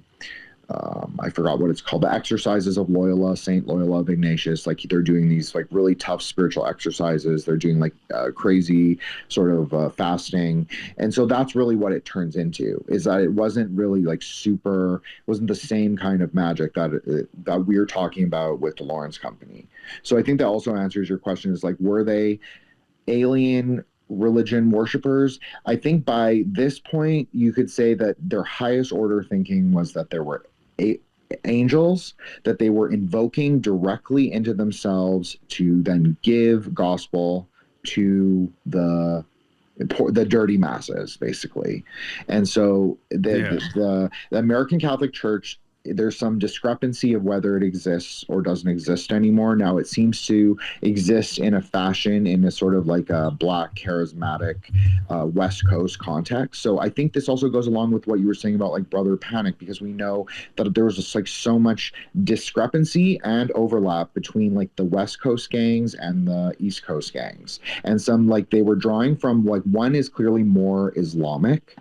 I forgot what it's called, the exercises of Loyola, Saint Loyola of Ignatius. Like they're doing these like really tough spiritual exercises. They're doing like crazy sort of fasting. And so that's really what it turns into, is that it wasn't really like wasn't the same kind of magic that we're talking about with the Laurence Company. So I think that also answers your question, is like, were they alien religion worshippers? I think by this point you could say that their highest order thinking was that there were angels that they were invoking directly into themselves to then give gospel to the dirty masses, basically. And so the American Catholic Church, there's some discrepancy of whether it exists or doesn't exist anymore. Now it seems to exist in a fashion, in a sort of like a Black charismatic West Coast context. So I think this also goes along with what you were saying about like Brother Panic, because we know that there was just like so much discrepancy and overlap between like the West Coast gangs and the East Coast gangs. And some like they were drawing from, like, one is clearly more Islamic,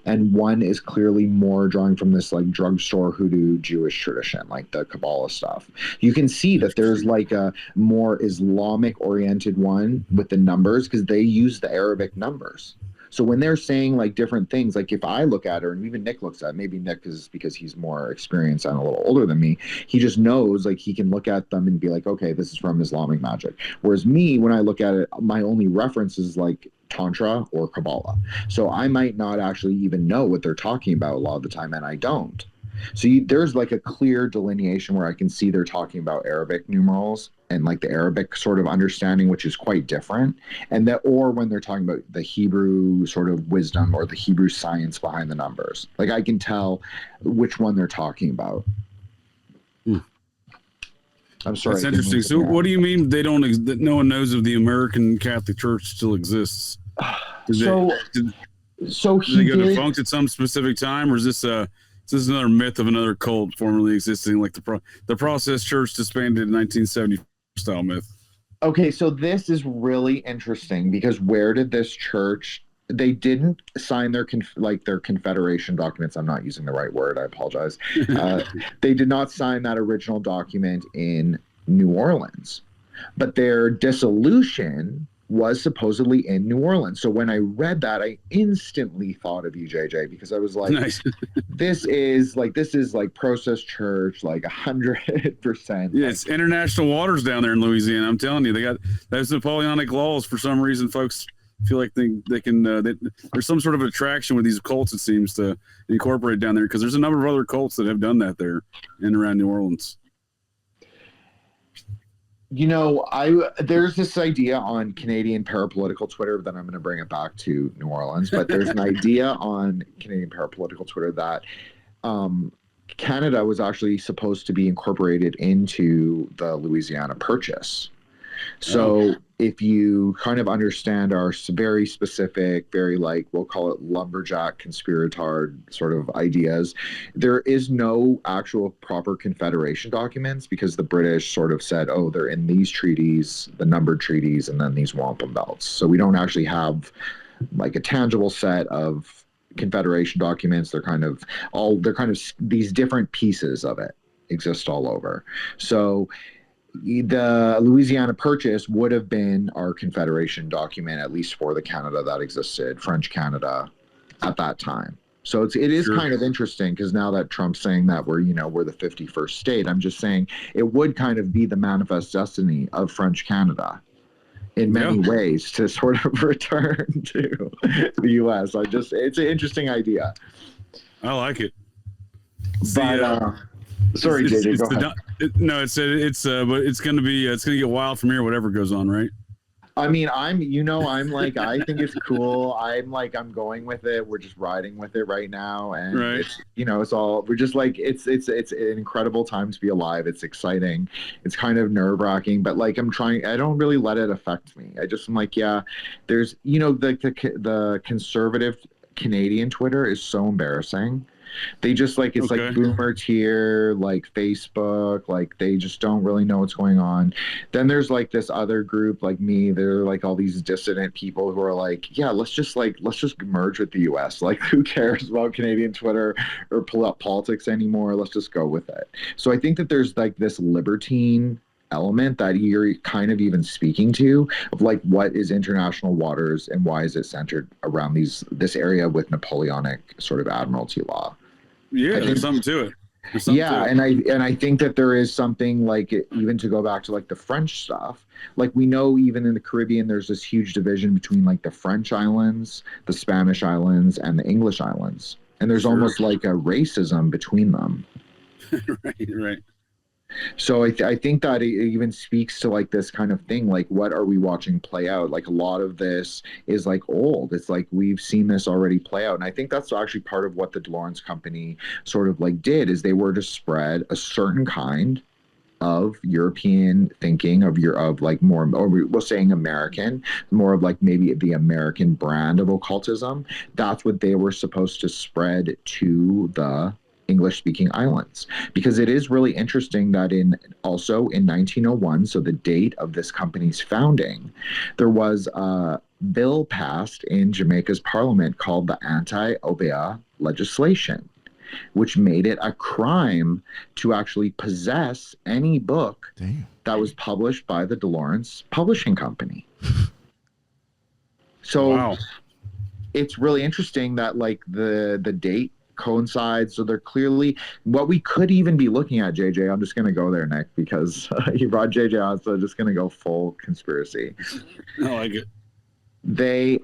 and one is clearly more drawing from this like drugstore hoodoo Jewish tradition, like the Kabbalah stuff. You can see that there's like a more Islamic oriented one with the numbers, because they use the Arabic numbers. So when they're saying like different things, like if I look at it, and even Nick looks at it, maybe Nick is because he's more experienced and a little older than me, he just knows, like he can look at them and be like, okay, this is from Islamic magic. Whereas me, when I look at it, my only reference is like Tantra or Kabbalah. So I might not actually even know what they're talking about a lot of the time, and I don't. So there's like a clear delineation where I can see they're talking about Arabic numerals and like the Arabic sort of understanding, which is quite different. And that, or when they're talking about the Hebrew sort of wisdom or the Hebrew science behind the numbers, like I can tell which one they're talking about. I'm sorry. That's interesting. So what do you mean they don't, that no one knows if the American Catholic Church still exists? Did they go defunct at some specific time, or is this another myth of another cult formerly existing, like the Process Church disbanded in 1970 style myth? Okay, so this is really interesting, because where did this church? They didn't sign their confederation documents. I'm not using the right word. I apologize. They did not sign that original document in New Orleans, but their dissolution was supposedly in New Orleans. So when I read that, I instantly thought of you, JJ, because I was like, nice. this is like Process Church, like 100%. Yeah, it's international waters down there in Louisiana. I'm telling you, they got those Napoleonic laws. For some reason, folks feel like they can. There's some sort of attraction with these cults, it seems, to incorporate down there, because there's a number of other cults that have done that there and around New Orleans. You know, there's this idea on Canadian parapolitical Twitter, then I'm going to bring it back to New Orleans, but there's an idea on Canadian parapolitical Twitter that Canada was actually supposed to be incorporated into the Louisiana Purchase. So if you kind of understand our very specific, very like, we'll call it lumberjack conspiratard sort of ideas, there is no actual proper confederation documents, because the British sort of said, oh, they're in these treaties, the numbered treaties, and then these wampum belts. So we don't actually have like a tangible set of confederation documents. They're kind of these different pieces of it exist all over. So the Louisiana Purchase would have been our confederation document, at least for the Canada that existed, French Canada, at that time. So it is kind of interesting, because now that Trump's saying that we're the 51st state, I'm just saying it would kind of be the manifest destiny of French Canada in many ways to sort of return to the U.S. It's an interesting idea. I like it. But sorry, JJ, go ahead. But it's gonna get wild from here, whatever goes on, right? I mean, I'm like, I think it's cool. I'm going with it. We're just riding with it right now. And Right. it's, we're just like, it's an incredible time to be alive. It's exciting. It's kind of nerve wracking, but like, I don't really let it affect me. I'm like, yeah, there's, the conservative Canadian Twitter is so embarrassing. They just like it's Okay. like boomer tier, like Facebook, like they just don't really know what's going on. Then there's like this other group like me, they're like all these dissident people who are like, yeah, let's just merge with the US. Like who cares about Canadian Twitter or politics anymore? Let's just go with it. So I think that there's like this libertine element that you're kind of even speaking to of like what is international waters and why is it centered around this area with Napoleonic sort of admiralty law. Yeah, there's something to it. And I think that there is something like even to go back to like the French stuff. Like we know even in the Caribbean, there's this huge division between like the French islands, the Spanish islands, and the English islands, and there's almost like a racism between them. Right. So I think that it even speaks to like this kind of thing, like what are we watching play out? Like a lot of this is like old. It's like we've seen this already play out. And I think that's actually part of what the DeLaurance Company sort of like did is they were to spread a certain kind of European thinking of like more, or we're saying American, more of like maybe the American brand of occultism. That's what they were supposed to spread to the English-speaking islands, because it is really interesting that in 1901, so the date of this company's founding, there was a bill passed in Jamaica's parliament called the Anti-Obeah legislation, which made it a crime to actually possess any book that was published by the DeLaurance Publishing Company. So it's really interesting that like the date coincides. So they're clearly what we could even be looking at, JJ. I'm just going to go there, Nick, because you brought JJ on, so just going to go full conspiracy. I like it.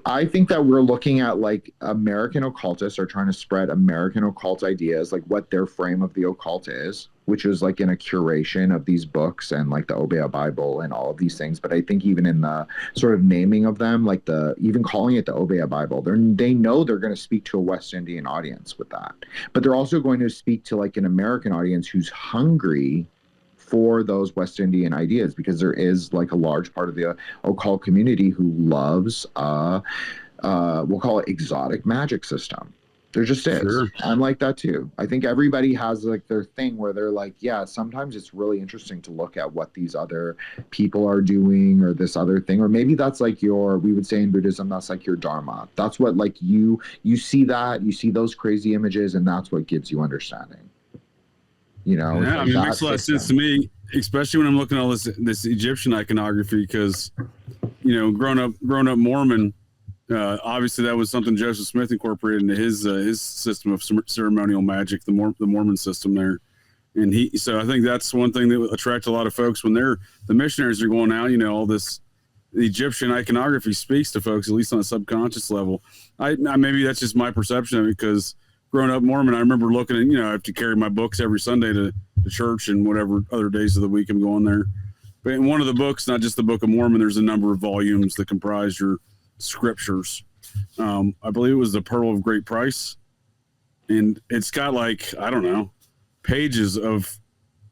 I think that we're looking at like American occultists are trying to spread American occult ideas, like what their frame of the occult is, which is like in a curation of these books and like the Obeah Bible and all of these things. But I think even in the sort of naming of them, like even calling it the Obeah Bible, they know they're going to speak to a West Indian audience with that. But they're also going to speak to like an American audience who's hungry for those West Indian ideas, because there is like a large part of the occult community who loves we'll call it exotic magic system. There just is. Sure. I'm like that too. I think everybody has like their thing where they're like, yeah, sometimes it's really interesting to look at what these other people are doing or this other thing. Or maybe that's like we would say in Buddhism, that's like your dharma. That's what like you see those crazy images, and that's what gives you understanding. Yeah, I mean, it makes a lot of sense to me, especially when I'm looking at all this Egyptian iconography, because, growing up Mormon, obviously that was something Joseph Smith incorporated into his system of ceremonial magic, the Mormon system there. And so I think that's one thing that would attract a lot of folks when the missionaries are going out, all this the Egyptian iconography speaks to folks, at least on a subconscious level. Maybe that's just my perception of it, because growing up Mormon, I remember looking at, I have to carry my books every Sunday to church and whatever other days of the week I'm going there. But in one of the books, not just the Book of Mormon, there's a number of volumes that comprise your scriptures. I believe it was the Pearl of Great Price. And it's got like, I don't know, pages of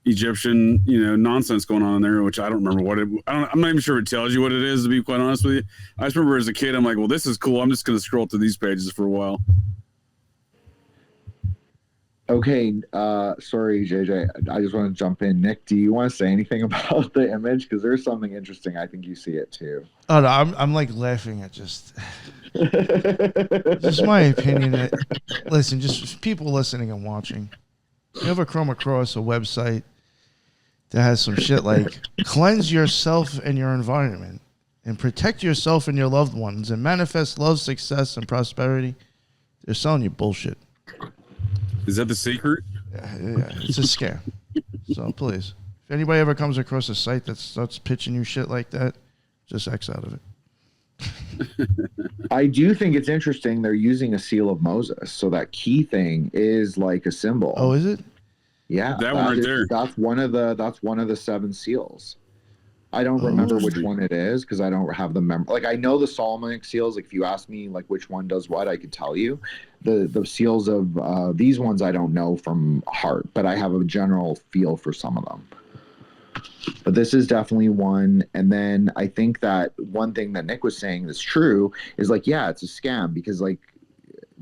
Egyptian, nonsense going on in there, which I don't remember I'm not even sure it tells you what it is, to be quite honest with you. I just remember as a kid, I'm like, well, this is cool. I'm just going to scroll through these pages for a while. Okay, sorry, JJ. I just want to jump in. Nick, do you want to say anything about the image? Because there's something interesting. I think you see it too. Oh no, I'm like laughing at just my opinion. Listen, just people listening and watching. You ever come across a website that has some shit like cleanse yourself and your environment and protect yourself and your loved ones and manifest love, success, and prosperity? They're selling you bullshit. Is that the secret? Yeah, it's a scam. So please, if anybody ever comes across a site that starts pitching you shit like that, just X out of it. I do think it's interesting they're using a seal of Moses, so that key thing is like a symbol. Oh, is it? Yeah, that one right there. That's one of the 7 seals. I don't Oh, remember which interesting. one it is because I don't have the like I know the Solomonic seals. Like if you ask me like which one does what, I could tell you. The seals of these ones I don't know from heart, but I have a general feel for some of them. But this is definitely one. And then I think that one thing that Nick was saying that's true is like, yeah, it's a scam because like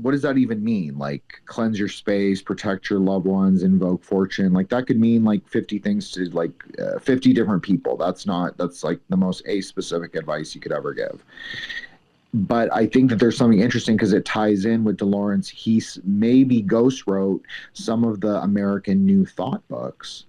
what does that even mean? Like cleanse your space, protect your loved ones, invoke fortune. Like that could mean like 50 things to like 50 different people. That's like the most a specific advice you could ever give. But I think that there's something interesting because it ties in with DeLaurance. He maybe ghost wrote some of the American New Thought books.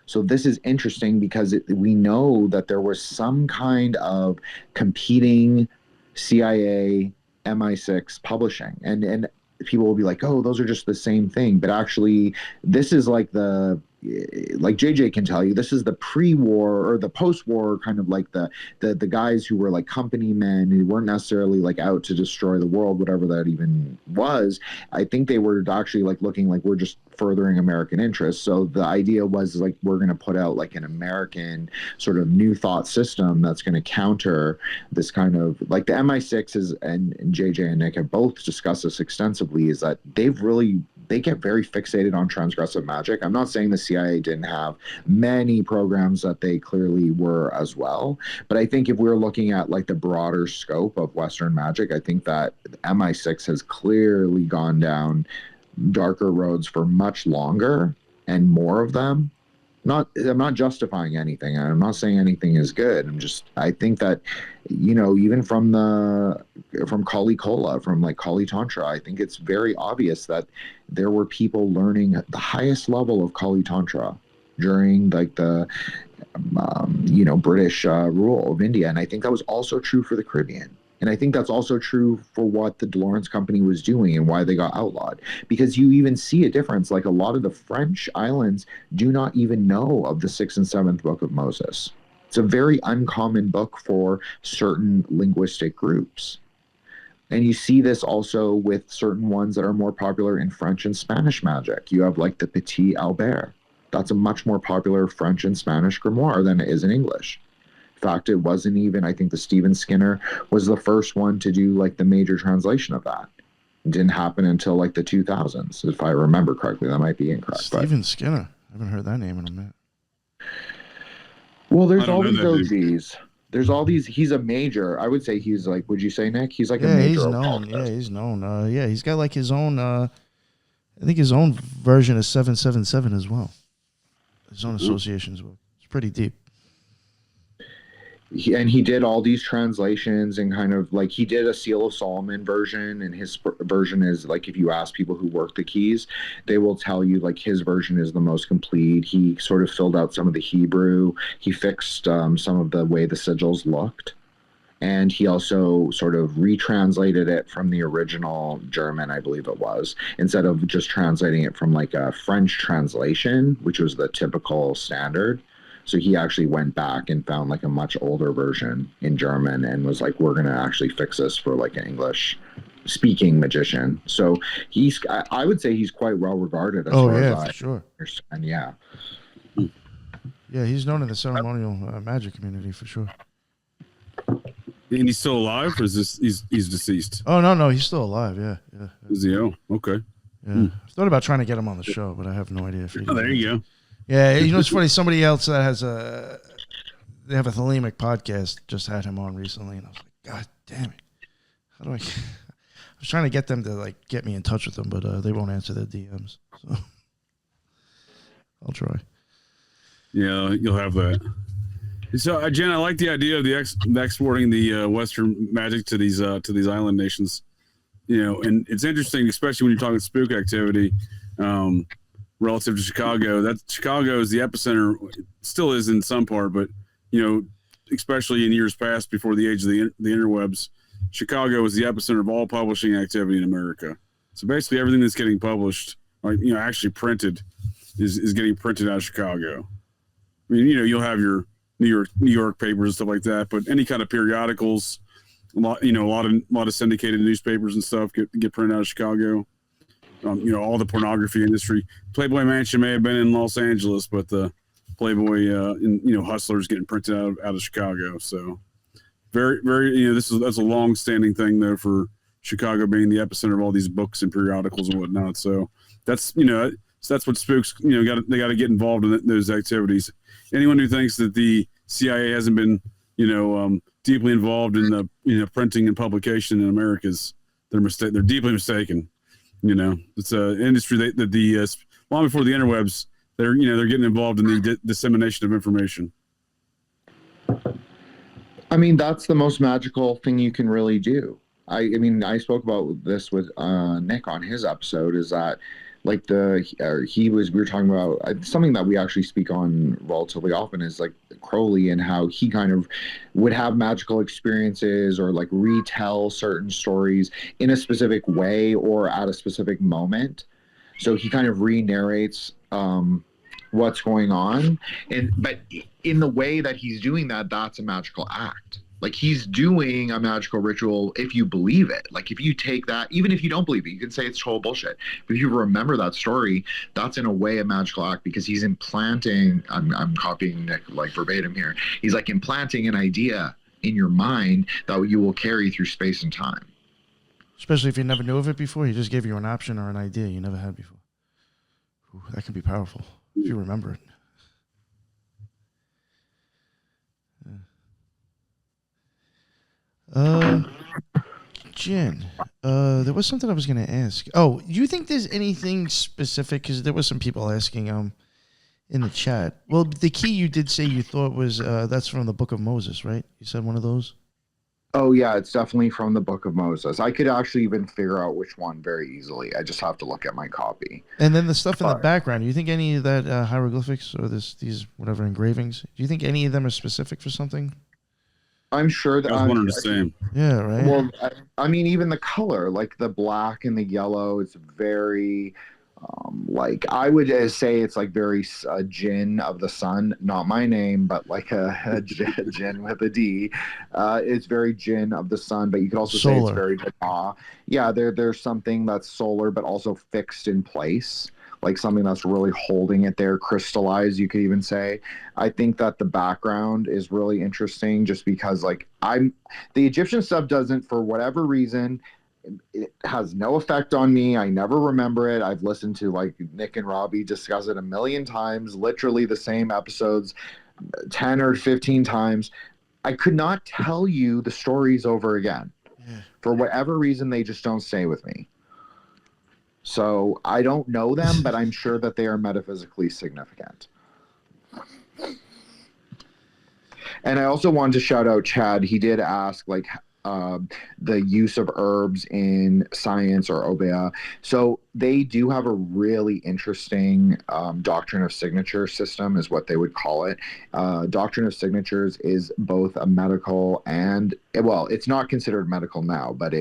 So this is interesting because we know that there was some kind of competing CIA MI6 publishing, and people will be like, "Oh, those are just the same thing," but actually, this is like like JJ can tell you, this is the pre-war or the post-war kind of like the guys who were like company men who weren't necessarily like out to destroy the world, whatever that even was. I think they were actually like looking like we're just furthering American interests. So the idea was like we're going to put out like an American sort of new thought system that's going to counter this kind of like the MI6s and JJ and Nick have both discussed this extensively. Is that they get very fixated on transgressive magic. I'm not saying the CIA didn't have many programs that they clearly were as well, but I think if we're looking at like the broader scope of Western magic, I think that MI6 has clearly gone down darker roads for much longer and more of them. I'm not justifying anything. I'm not saying anything is good. I think that, even from Kali Kola, from like Kali Tantra, I think it's very obvious that there were people learning the highest level of Kali Tantra during like the British rule of India. And I think that was also true for the Caribbean. And I think that's also true for what the DeLaurance Company was doing and why they got outlawed. Because you even see a difference. Like a lot of the French islands do not even know of the 6th and 7th book of Moses. It's a very uncommon book for certain linguistic groups. And you see this also with certain ones that are more popular in French and Spanish magic. You have like the Petit Albert. That's a much more popular French and Spanish grimoire than it is in English. In fact, it wasn't even, I think the Stephen Skinner was the first one to do like the major translation of that. It didn't happen until like the 2000s, if I remember correctly. That might be incorrect. Stephen Skinner. I haven't heard that name in a minute. Well, there's all these OGs. There's all these. He's a major. I would say he's like, would you say, Nick? He's like a major. He's known. Yeah, he's known. Yeah, he's got like his own, I think his own version of 777 as well. His own association as well. It's pretty deep. He did all these translations and kind of like he did a Seal of Solomon version, and his version is like if you ask people who work the keys, they will tell you like his version is the most complete. He sort of filled out some of the Hebrew. He fixed some of the way the sigils looked, and he also sort of retranslated it from the original German, I believe it was, instead of just translating it from like a French translation, which was the typical standard. So he actually went back and found like a much older version in German and was like, we're going to actually fix this for like an English speaking magician. So I would say he's quite well regarded. For sure. And yeah. Yeah, he's known in the ceremonial magic community for sure. And he's still alive, or is this he's deceased? Oh no, he's still alive. Yeah. Is he? Oh, okay. Yeah, I thought about trying to get him on the show, but I have no idea if he. Oh, there you go. Yeah, it's funny. Somebody else that has they have a Thelemic podcast just had him on recently, and I was like, God damn it! How do I? I was trying to get them to like get me in touch with them, but they won't answer their DMs. So I'll try. Yeah, you'll have that. So, Jen, I like the idea of the exporting the Western magic to these island nations. And it's interesting, especially when you're talking spook activity. Relative to Chicago, Chicago is the epicenter. Still is in some part, but especially in years past, before the age of the interwebs, Chicago was the epicenter of all publishing activity in America. So basically, everything that's getting published, like actually printed, is getting printed out of Chicago. I mean, you'll have your New York papers and stuff like that, but any kind of periodicals, a lot of syndicated newspapers and stuff get printed out of Chicago. All the pornography industry. Playboy Mansion may have been in Los Angeles, but the Playboy and hustlers getting printed out of Chicago. So very, very, that's a long-standing thing though for Chicago being the epicenter of all these books and periodicals and whatnot. So that's that's what spooks they got to get involved in those activities. Anyone who thinks that the CIA hasn't been deeply involved in the printing and publication in America's, they're deeply mistaken. It's an industry that the long before the interwebs, they're getting involved in the dissemination of information. I mean, that's the most magical thing you can really do. I mean, I spoke about this with Nick on his episode, is that like we were talking about something that we actually speak on relatively often is like Crowley, and how he kind of would have magical experiences or like retell certain stories in a specific way or at a specific moment. So he kind of re-narrates what's going on, but in the way that he's doing that, that's a magical act. Like, he's doing a magical ritual if you believe it. Like, if you take that, even if you don't believe it, you can say it's total bullshit. But if you remember that story, that's in a way a magical act, because he's implanting, I'm copying Nick like verbatim here. He's like implanting an idea in your mind that you will carry through space and time. Especially if you never knew of it before. He just gave you an option or an idea you never had before. Ooh, that can be powerful if you remember it. Jen, there was something I was going to ask. Oh, do you think there's anything specific? Because there was some people asking in the chat. Well, the key you did say you thought was that's from the Book of Moses, right? You said one of those? Oh, yeah, it's definitely from the Book of Moses. I could actually even figure out which one very easily. I just have to look at my copy. And then the stuff in the background, do you think any of that hieroglyphics or these whatever engravings, do you think any of them are specific for something? I'm sure that I was wondering the same. Yeah, right. Well, I mean, even the color, like the black and the yellow, is very, like, I would say it's like very Jinn of the sun. Not my name, but like a Jinn with a D. It's very Jinn of the sun, but you could also say it's very Dana. Yeah, there's something that's solar, but also fixed in place. Like something that's really holding it there, crystallized, you could even say. I think that the background is really interesting just because, like, the Egyptian stuff doesn't, for whatever reason, it has no effect on me. I never remember it. I've listened to, like, Nick and Robbie discuss it a million times, literally the same episodes 10 or 15 times. I could not tell you the stories over again. Yeah. For whatever reason, they just don't stay with me. So I don't know them, but I'm sure that they are metaphysically significant. And I also wanted to shout out Chad. He did ask, like, the use of herbs in science or Obeah. So they do have a really interesting doctrine of signature system, is what they would call it. Doctrine of signatures is both a medical and, well, it's not considered medical now, but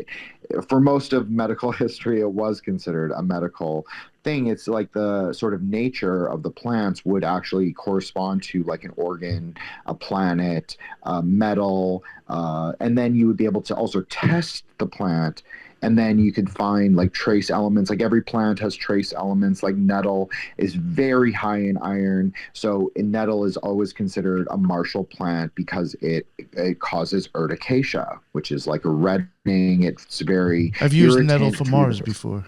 for most of medical history, it was considered a medical thing. It's like the sort of nature of the plants would actually correspond to like an organ, a planet, metal, and then you would be able to also test the plant, and then you could find like trace elements. Like every plant has trace elements. Like nettle is very high in iron, so nettle is always considered a martial plant because it causes urticaria, which is like a reddening. It's very. I've used nettle for Mars before.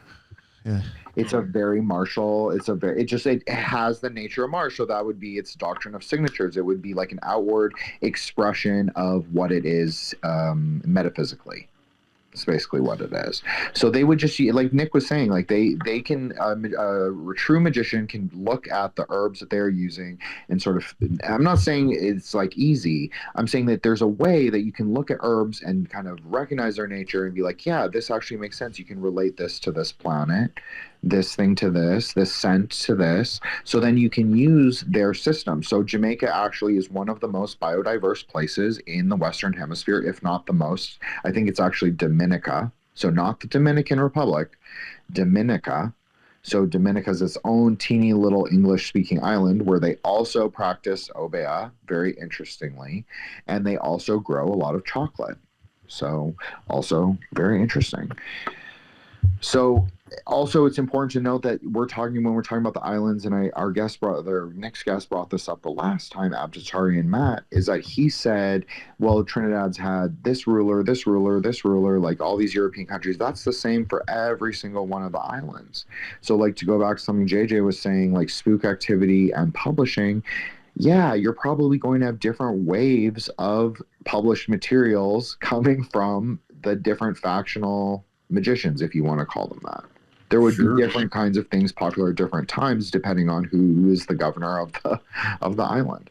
Yeah. It's a very martial. It has the nature of Mars, so that would be its doctrine of signatures. It would be like an outward expression of what it is metaphysically. It's basically what it is. So they would just, like Nick was saying, like they can, a true magician can look at the herbs that they're using and sort of, I'm not saying it's like easy. I'm saying that there's a way that you can look at herbs and kind of recognize their nature and be like, yeah, this actually makes sense. You can relate this to this planet, this thing to this scent to this. So then you can use their system. So Jamaica actually is one of the most biodiverse places in the Western Hemisphere, if not the most. I think it's actually Dominica. So not the Dominican Republic, Dominica. So Dominica is its own teeny little English-speaking island where they also practice Obeah, very interestingly, and they also grow a lot of chocolate. So also very interesting. So Also, it's important to note that when we're talking about the islands, and our next guest brought this up the last time, Abjatari and Matt, is that he said, well, Trinidad's had this ruler, this ruler, this ruler, like all these European countries. That's the same for every single one of the islands. So, like, to go back to something JJ was saying, like spook activity and publishing, yeah, you're probably going to have different waves of published materials coming from the different factional magicians, if you want to call them that. There would be different kinds of things popular at different times depending on who is the governor of the island.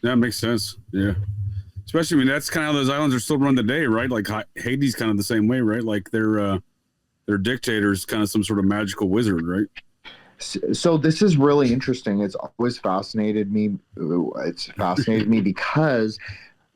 That makes sense. Yeah. Especially, I mean, that's kind of how those islands are still run today, right? Like Haiti's kind of the same way, right? Like their dictator is kind of some sort of magical wizard, right? So this is really interesting. It's always fascinated me. It's fascinated me because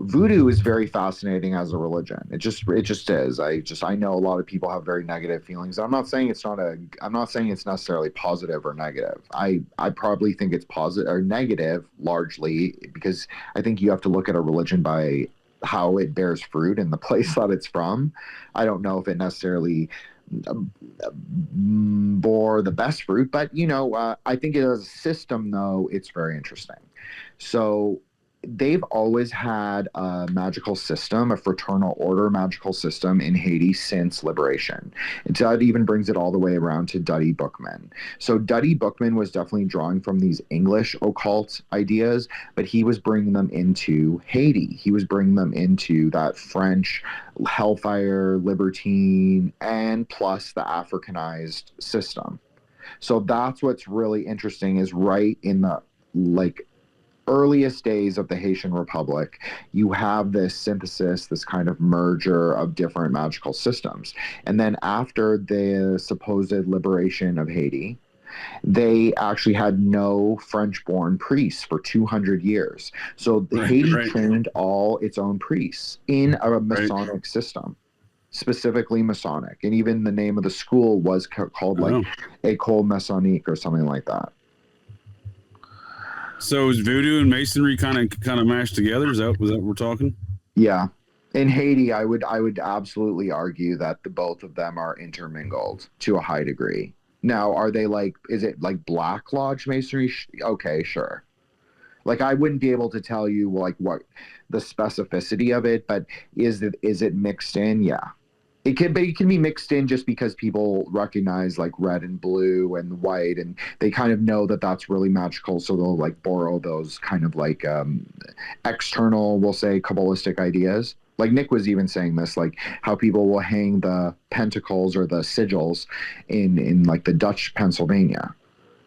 Voodoo is very fascinating as a religion. It just is. I know a lot of people have very negative feelings. I'm not saying it's necessarily positive or negative. I probably think it's positive or negative largely because I think you have to look at a religion by how it bears fruit and the place that it's from. I don't know if it necessarily bore the best fruit, but I think as a system though, it's very interesting. So they've always had a magical system, a fraternal order magical system in Haiti since liberation. And that even brings it all the way around to Duddy Bookman. So Duddy Bookman was definitely drawing from these English occult ideas, but he was bringing them into Haiti. He was bringing them into that French hellfire, libertine, and plus the Africanized system. So that's what's really interesting is right in the earliest days of the Haitian Republic, you have this synthesis, this kind of merger of different magical systems. And then after the supposed liberation of Haiti, they actually had no French-born priests for 200 years. So Haiti trained all its own priests in a Masonic system, specifically Masonic. And even the name of the school was called École Masonique or something like that. So is voodoo and masonry kind of mashed together? Was that what we're talking? Yeah. In Haiti, I would absolutely argue that the both of them are intermingled to a high degree. Now, are they is it like Black Lodge masonry? Okay, sure. Like, I wouldn't be able to tell you what the specificity of it, but is it mixed in? Yeah. It can be mixed in just because people recognize like red and blue and white, and they kind of know that that's really magical. So they'll borrow those kind of external, we'll say, Kabbalistic ideas. Like Nick was even saying this, like how people will hang the pentacles or the sigils in like the Dutch Pennsylvania.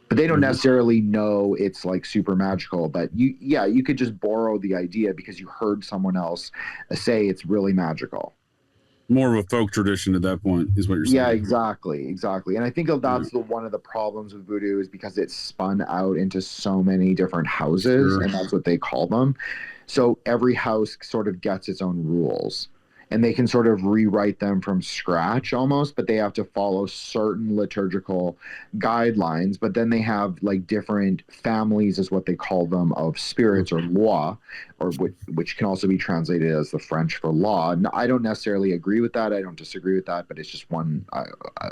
But they don't necessarily know it's super magical, but you could just borrow the idea because you heard someone else say it's really magical. More of a folk tradition at that point is what you're saying. Yeah, exactly. And I think that's one of the problems with voodoo is because it's spun out into so many different houses, and that's what they call them. So every house sort of gets its own rules, and they can sort of rewrite them from scratch almost, but they have to follow certain liturgical guidelines. But then they have different families, is what they call them, of spirits or loi, or which can also be translated as the French for law. And I don't necessarily agree with that. I don't disagree with that, but it's just one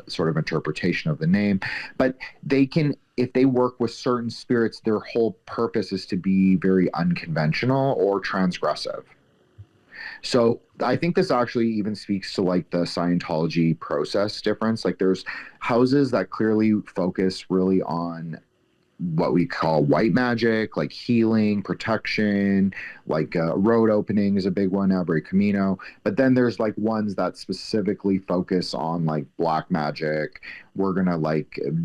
sort of interpretation of the name. But they can, if they work with certain spirits, their whole purpose is to be very unconventional or transgressive. So I think this actually even speaks to the Scientology process difference. There's houses that clearly focus really on what we call white magic, like healing, protection, road opening is a big one, Abre Camino. But then there's ones that specifically focus on black magic. We're gonna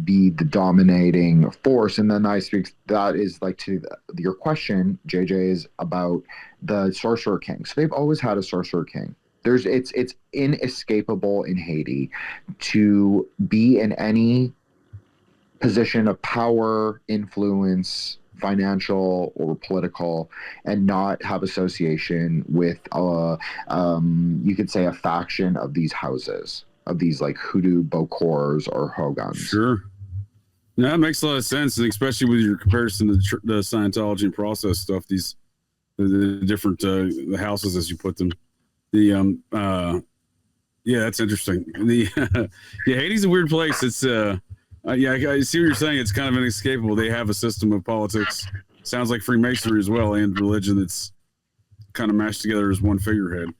be the dominating force. And then that is to your question, JJ, is about the Sorcerer King. So they've always had a Sorcerer King. It's inescapable in Haiti to be in any position of power, influence, financial or political, and not have association with you could say a faction of these houses, of these Hoodoo, Bokors, or Hogans. Sure. No, that makes a lot of sense, and especially with your comparison to the Scientology and process stuff, the different the houses as you put them. Yeah, that's interesting. The yeah, Haiti's a weird place. It's yeah, I see what you're saying. It's kind of inescapable. They have a system of politics. Sounds like Freemasonry as well, and religion that's kind of mashed together as one figurehead.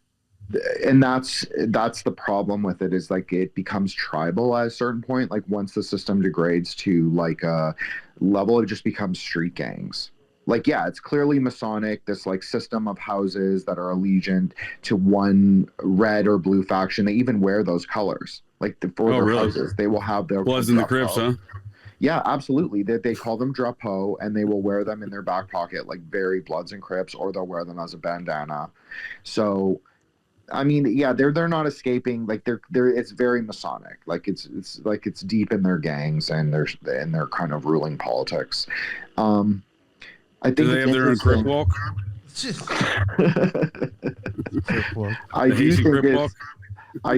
And that's the problem with it, is like it becomes tribal at a certain point. Like once the system degrades to like a level, it just becomes street gangs. Like, yeah, it's clearly Masonic, this like system of houses that are allegiant to one red or blue faction. They even wear those colors. Like for their houses, they will have their Bloods in the Crips, huh? Yeah, absolutely. They call them drapeau, and they will wear them in their back pocket, like very Bloods and Crips, or they'll wear them as a bandana. So, I mean, yeah, they're not escaping. Like they're it's very Masonic. Like it's deep in their gangs and their kind of ruling politics. I think do they have their own Crip walk? I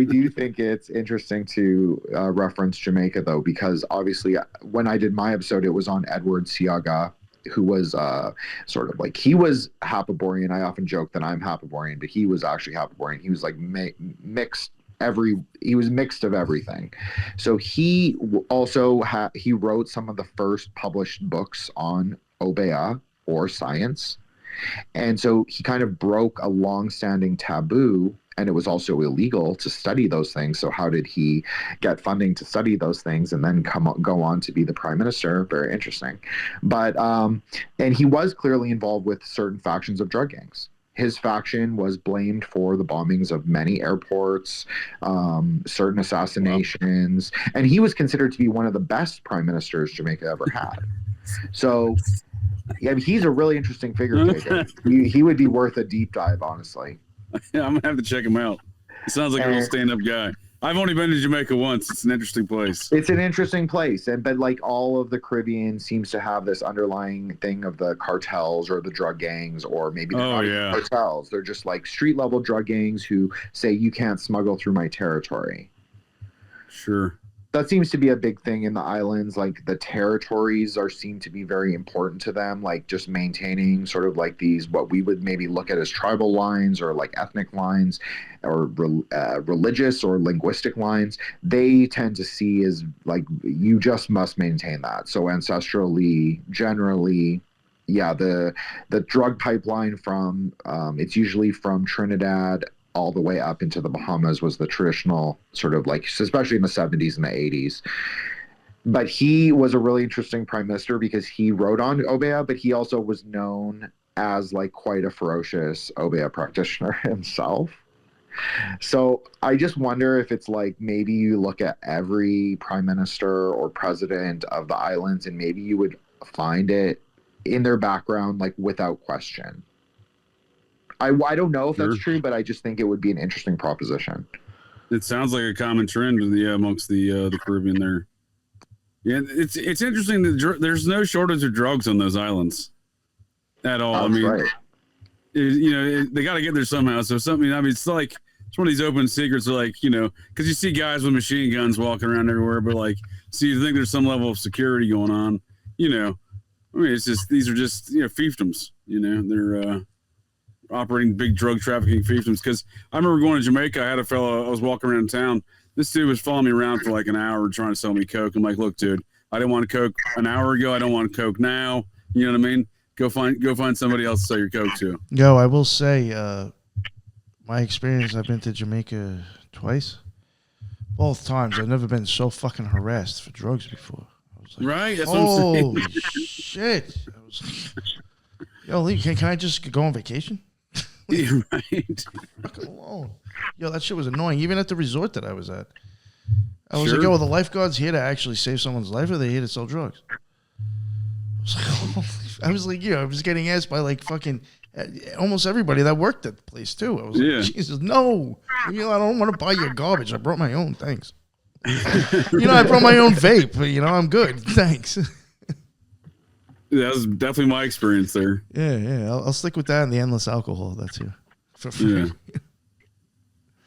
do think it's interesting to reference Jamaica, though, because obviously when I did my episode, it was on Edward Siaga, who was sort of like, he was Hapaborean. I often joke that I'm Hapaborean, but he was actually Hapaborean. He was like mixed. He was mixed of everything. So he also he wrote some of the first published books on Obeah, or science. And so he kind of broke a long-standing taboo, and it was also illegal to study those things. So how did he get funding to study those things and then go on to be the prime minister? Very interesting. But and he was clearly involved with certain factions of drug gangs. His faction was blamed for the bombings of many airports, certain assassinations, and he was considered to be one of the best prime ministers Jamaica ever had. So yeah, he's a really interesting figure. He would be worth a deep dive, honestly. Yeah, I'm gonna have to check him out. He sounds like a real stand-up guy. I've only been to Jamaica once. It's an interesting place. It's an interesting place, but like all of the Caribbean seems to have this underlying thing of the cartels or the drug gangs, or maybe they're not even cartels. They're just like street-level drug gangs who say you can't smuggle through my territory. Sure. That seems to be a big thing in the islands. Like the territories seem to be very important to them, like just maintaining sort of like these, what we would maybe look at as tribal lines or like ethnic lines or religious or linguistic lines. They tend to see as like, you just must maintain that. So ancestrally, generally, yeah, the drug pipeline from, it's usually from Trinidad all the way up into the Bahamas was the traditional sort of like, especially in the 70s and the 80s. But he was a really interesting prime minister because he wrote on Obeah, but he also was known as like quite a ferocious Obeah practitioner himself. So I just wonder if it's like, maybe you look at every prime minister or president of the islands and maybe you would find it in their background, like without question. I don't know if that's true, but I just think it would be an interesting proposition. It sounds like a common trend in amongst the Caribbean there. Yeah, it's interesting that there's no shortage of drugs on those islands at all. That's right. They got to get there somehow. So something. I mean, it's like it's one of these open secrets. Like because you see guys with machine guns walking around everywhere, but like, so you think there's some level of security going on. I mean, it's just these are just fiefdoms. They're operating big drug trafficking fiefdoms. Because I remember going to Jamaica. I had a fellow, I was walking around town. This dude was following me around for like an hour trying to sell me coke. I'm like, look, dude, I didn't want coke an hour ago. I don't want coke now. You know what I mean? Go find somebody else to sell your coke to. Yo, I will say, my experience, I've been to Jamaica twice. Both times, I've never been so fucking harassed for drugs before. I was like, right? That's what I'm saying. Holy shit. Yo, Lee, can I just go on vacation? Yeah, right. Fucking alone. Yo, that shit was annoying. Even at the resort that I was at. I was like, yo, are the lifeguards here to actually save someone's life, or are they here to sell drugs? I was like, I was getting asked by like fucking almost everybody that worked at the place too. I was like, Jesus, no. I don't want to buy your garbage. I brought my own, thanks. I brought my own vape, but I'm good, thanks. That was definitely my experience there. Yeah. I'll stick with that and the endless alcohol. That's here for free. Yeah.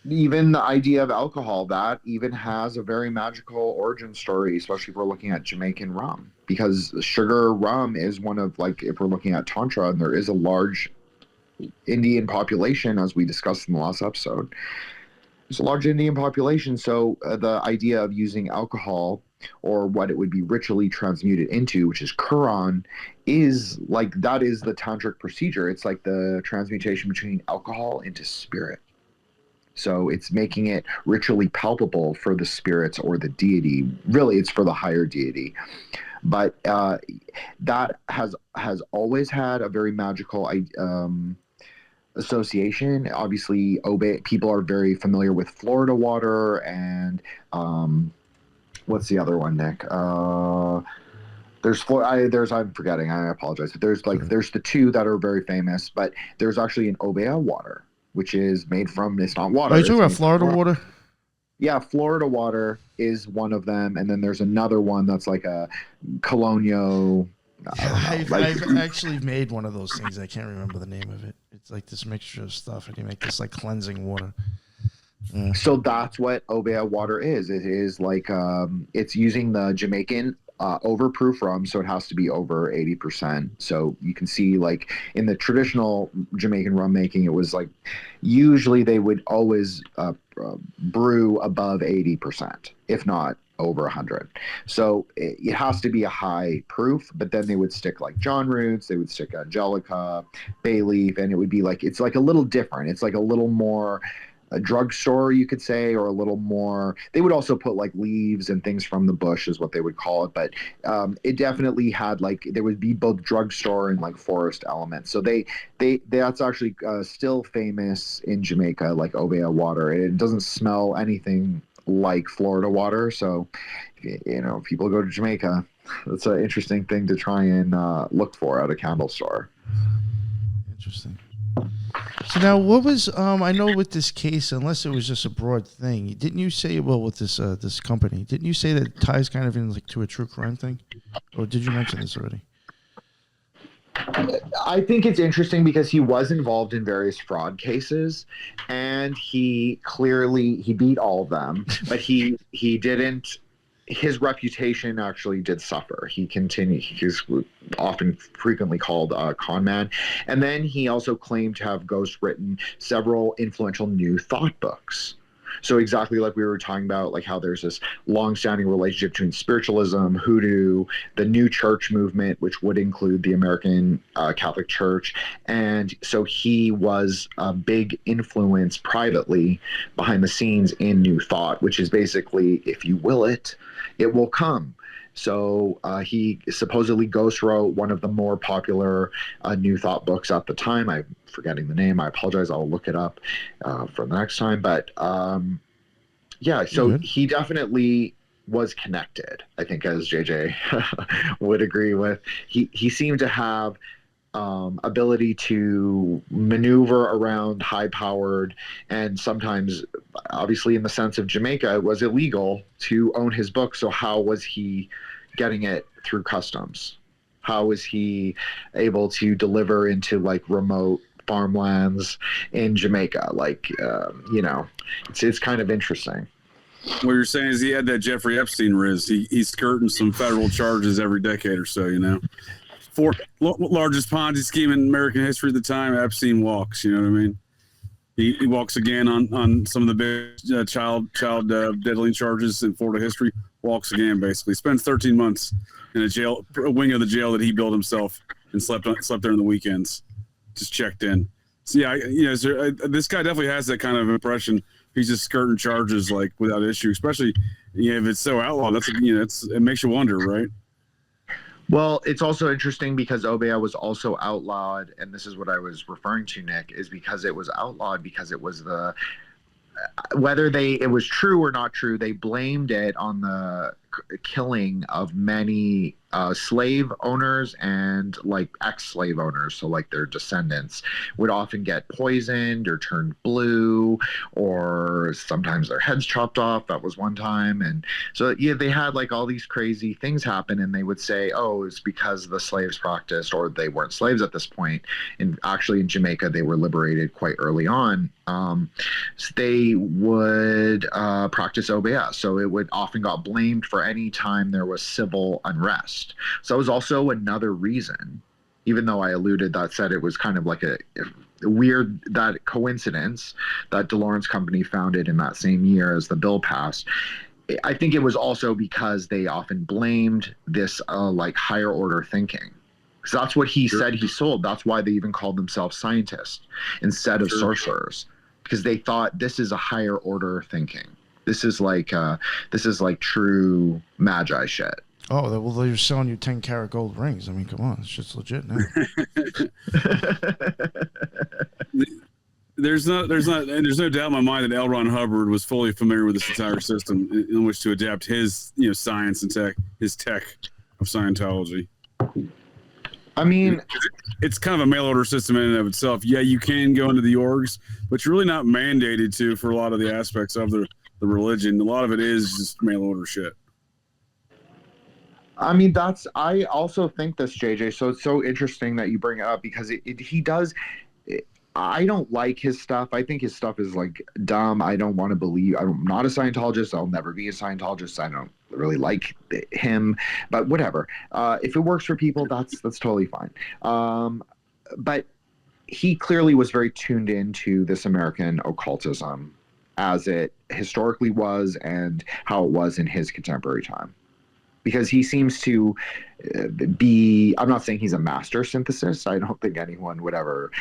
Even the idea of alcohol, that even has a very magical origin story, especially if we're looking at Jamaican rum, because sugar rum is one of, like, if we're looking at Tantra, and there is a large Indian population, as we discussed in the last episode. It's a large Indian population, so the idea of using alcohol or what it would be ritually transmuted into, which is Quran, is like that is the tantric procedure. It's like the transmutation between alcohol into spirit. So it's making it ritually palpable for the spirits or the deity. Really, it's for the higher deity. But that has always had a very magical association. Obviously, people are very familiar with Florida water and what's the other one, Nick? I'm forgetting. I apologize. There's the two that are very famous, but there's actually an Obeah water, which is made from, it's not water. Are you talking about Florida water? Yeah, Florida water is one of them, and then there's another one that's like a Colonial. I've actually made one of those things. I can't remember the name of it. It's like this mixture of stuff, and you make this like cleansing water. Yeah. So that's what Obeah water is. It is like it's using the Jamaican overproof rum, so it has to be over 80%. So you can see, like in the traditional Jamaican rum making, it was like usually they would always brew above 80%, if not over 100. So it has to be a high proof, but then they would stick like John roots, they would stick Angelica, bay leaf, and it would be like, it's like a little different. It's like a little more a drugstore, you could say, or a little more. They would also put like leaves and things from the bush is what they would call it, but it definitely had like, there would be both drugstore and like forest elements. So that's actually still famous in Jamaica, like Obeah water. It doesn't smell anything like Florida water. So, you know, people go to Jamaica, that's an interesting thing to try and look for at a candle store. Interesting. So now, what was I know with this case, unless it was just a broad thing, didn't you say, well, with this this company, didn't you say that it ties kind of in like to a true crime thing, or did you mention this already? I think it's interesting because he was involved in various fraud cases, and he beat all of them, but he didn't. His reputation actually did suffer. He's often frequently called a con man. And then he also claimed to have ghost written several influential New Thought books. So exactly like we were talking about, like how there's this long-standing relationship between spiritualism, Hoodoo, the New Church movement, which would include the American Catholic Church. And so he was a big influence privately behind the scenes in New Thought, which is basically, if you will it, it will come. So he supposedly ghost wrote one of the more popular New Thought books at the time. I'm forgetting the name. I apologize. I'll look it up for the next time. But yeah, so he definitely was connected, I think, as JJ would agree with. He seemed to have ability to maneuver around high-powered, and sometimes, obviously in the sense of Jamaica, it was illegal to own his book. So how was he getting it through customs? How was he able to deliver into like remote farmlands in Jamaica? Like, you know, it's kind of interesting. What you're saying is he had that Jeffrey Epstein riz. He's skirting some federal charges every decade or so, you know. Largest Ponzi scheme in American history at the time, Epstein walks. You know what I mean? He walks again on some of the big child deadly charges in Florida history. Walks again, basically. Spends 13 months in a wing of the jail that he built himself, and slept there on the weekends. Just checked in. So yeah, this guy definitely has that kind of impression. He's just skirting charges like without issue, especially if it's so outlawed. That's it makes you wonder, right? Well, it's also interesting because Obeah was also outlawed, and this is what I was referring to, Nick, is because it was outlawed because it was whether it was true or not true, they blamed it on the killing of many slave owners and like ex-slave owners. So like their descendants would often get poisoned or turned blue, or sometimes their heads chopped off. That was one time. And so yeah, they had like all these crazy things happen, and they would say, oh, it's because the slaves practiced, or they weren't slaves at this point. And actually in Jamaica, they were liberated quite early on. So they would practice Obeah. So it would often got blamed for any time there was civil unrest. So it was also another reason, even though I alluded that said it was kind of like weird that coincidence that DeLaurance Company founded in that same year as the bill passed. I think it was also because they often blamed this like higher order thinking. So that's what he said he sold. That's why they even called themselves scientists instead of sorcerers, because they thought this is a higher order thinking. This is like true magi shit. Oh, well, they're selling you 10-karat gold rings. I mean, come on, it's just legit now. There's no doubt in my mind that L. Ron Hubbard was fully familiar with this entire system in which to adapt his, science and his tech of Scientology. I mean, it's kind of a mail order system in and of itself. Yeah, you can go into the orgs, but you're really not mandated to for a lot of the aspects of the religion. A lot of it is just mail order shit. I mean, I also think this, JJ. So it's so interesting that you bring it up because he does. I don't like his stuff. I think his stuff is like dumb. I don't want to believe. I'm not a Scientologist. I'll never be a Scientologist. I don't really like him, but whatever. If it works for people, that's totally fine. But he clearly was very tuned into this American occultism as it historically was and how it was in his contemporary time. Because he seems to be, I'm not saying he's a master synthesist. I don't think anyone would ever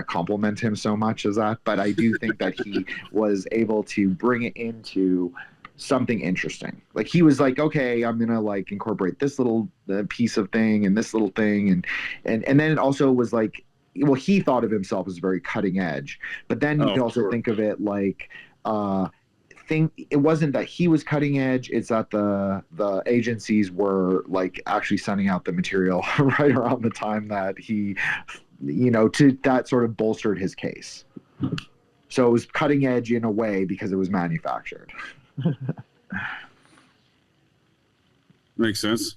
compliment him so much as that. But I do think that he was able to bring it into something interesting. Like he was like, okay, I'm going to like incorporate this little piece of thing and this little thing. And then it also was like, well, he thought of himself as very cutting edge. But then you can also think of it like, it wasn't that he was cutting edge, it's that the agencies were like actually sending out the material right around the time that he that sort of bolstered his case. So it was cutting edge in a way because it was manufactured. Makes sense.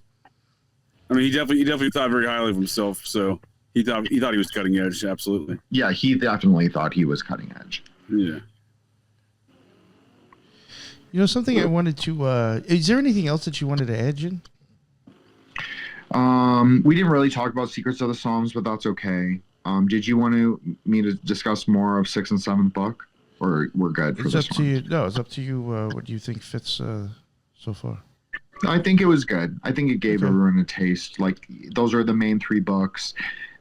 I mean, he definitely thought very highly of himself, so he thought he was cutting edge. Absolutely. Yeah, he definitely thought he was cutting edge. Yeah. Something I wanted to. Is there anything else that you wanted to add, Jin? We didn't really talk about Secrets of the Psalms, but that's okay. Did you want me to discuss more of 6th and 7th book, or we're good for it's this up to one? you. No, it's up to you. What do you think fits so far? I think it was good. I think it gave everyone a taste. Like those are the main 3 books.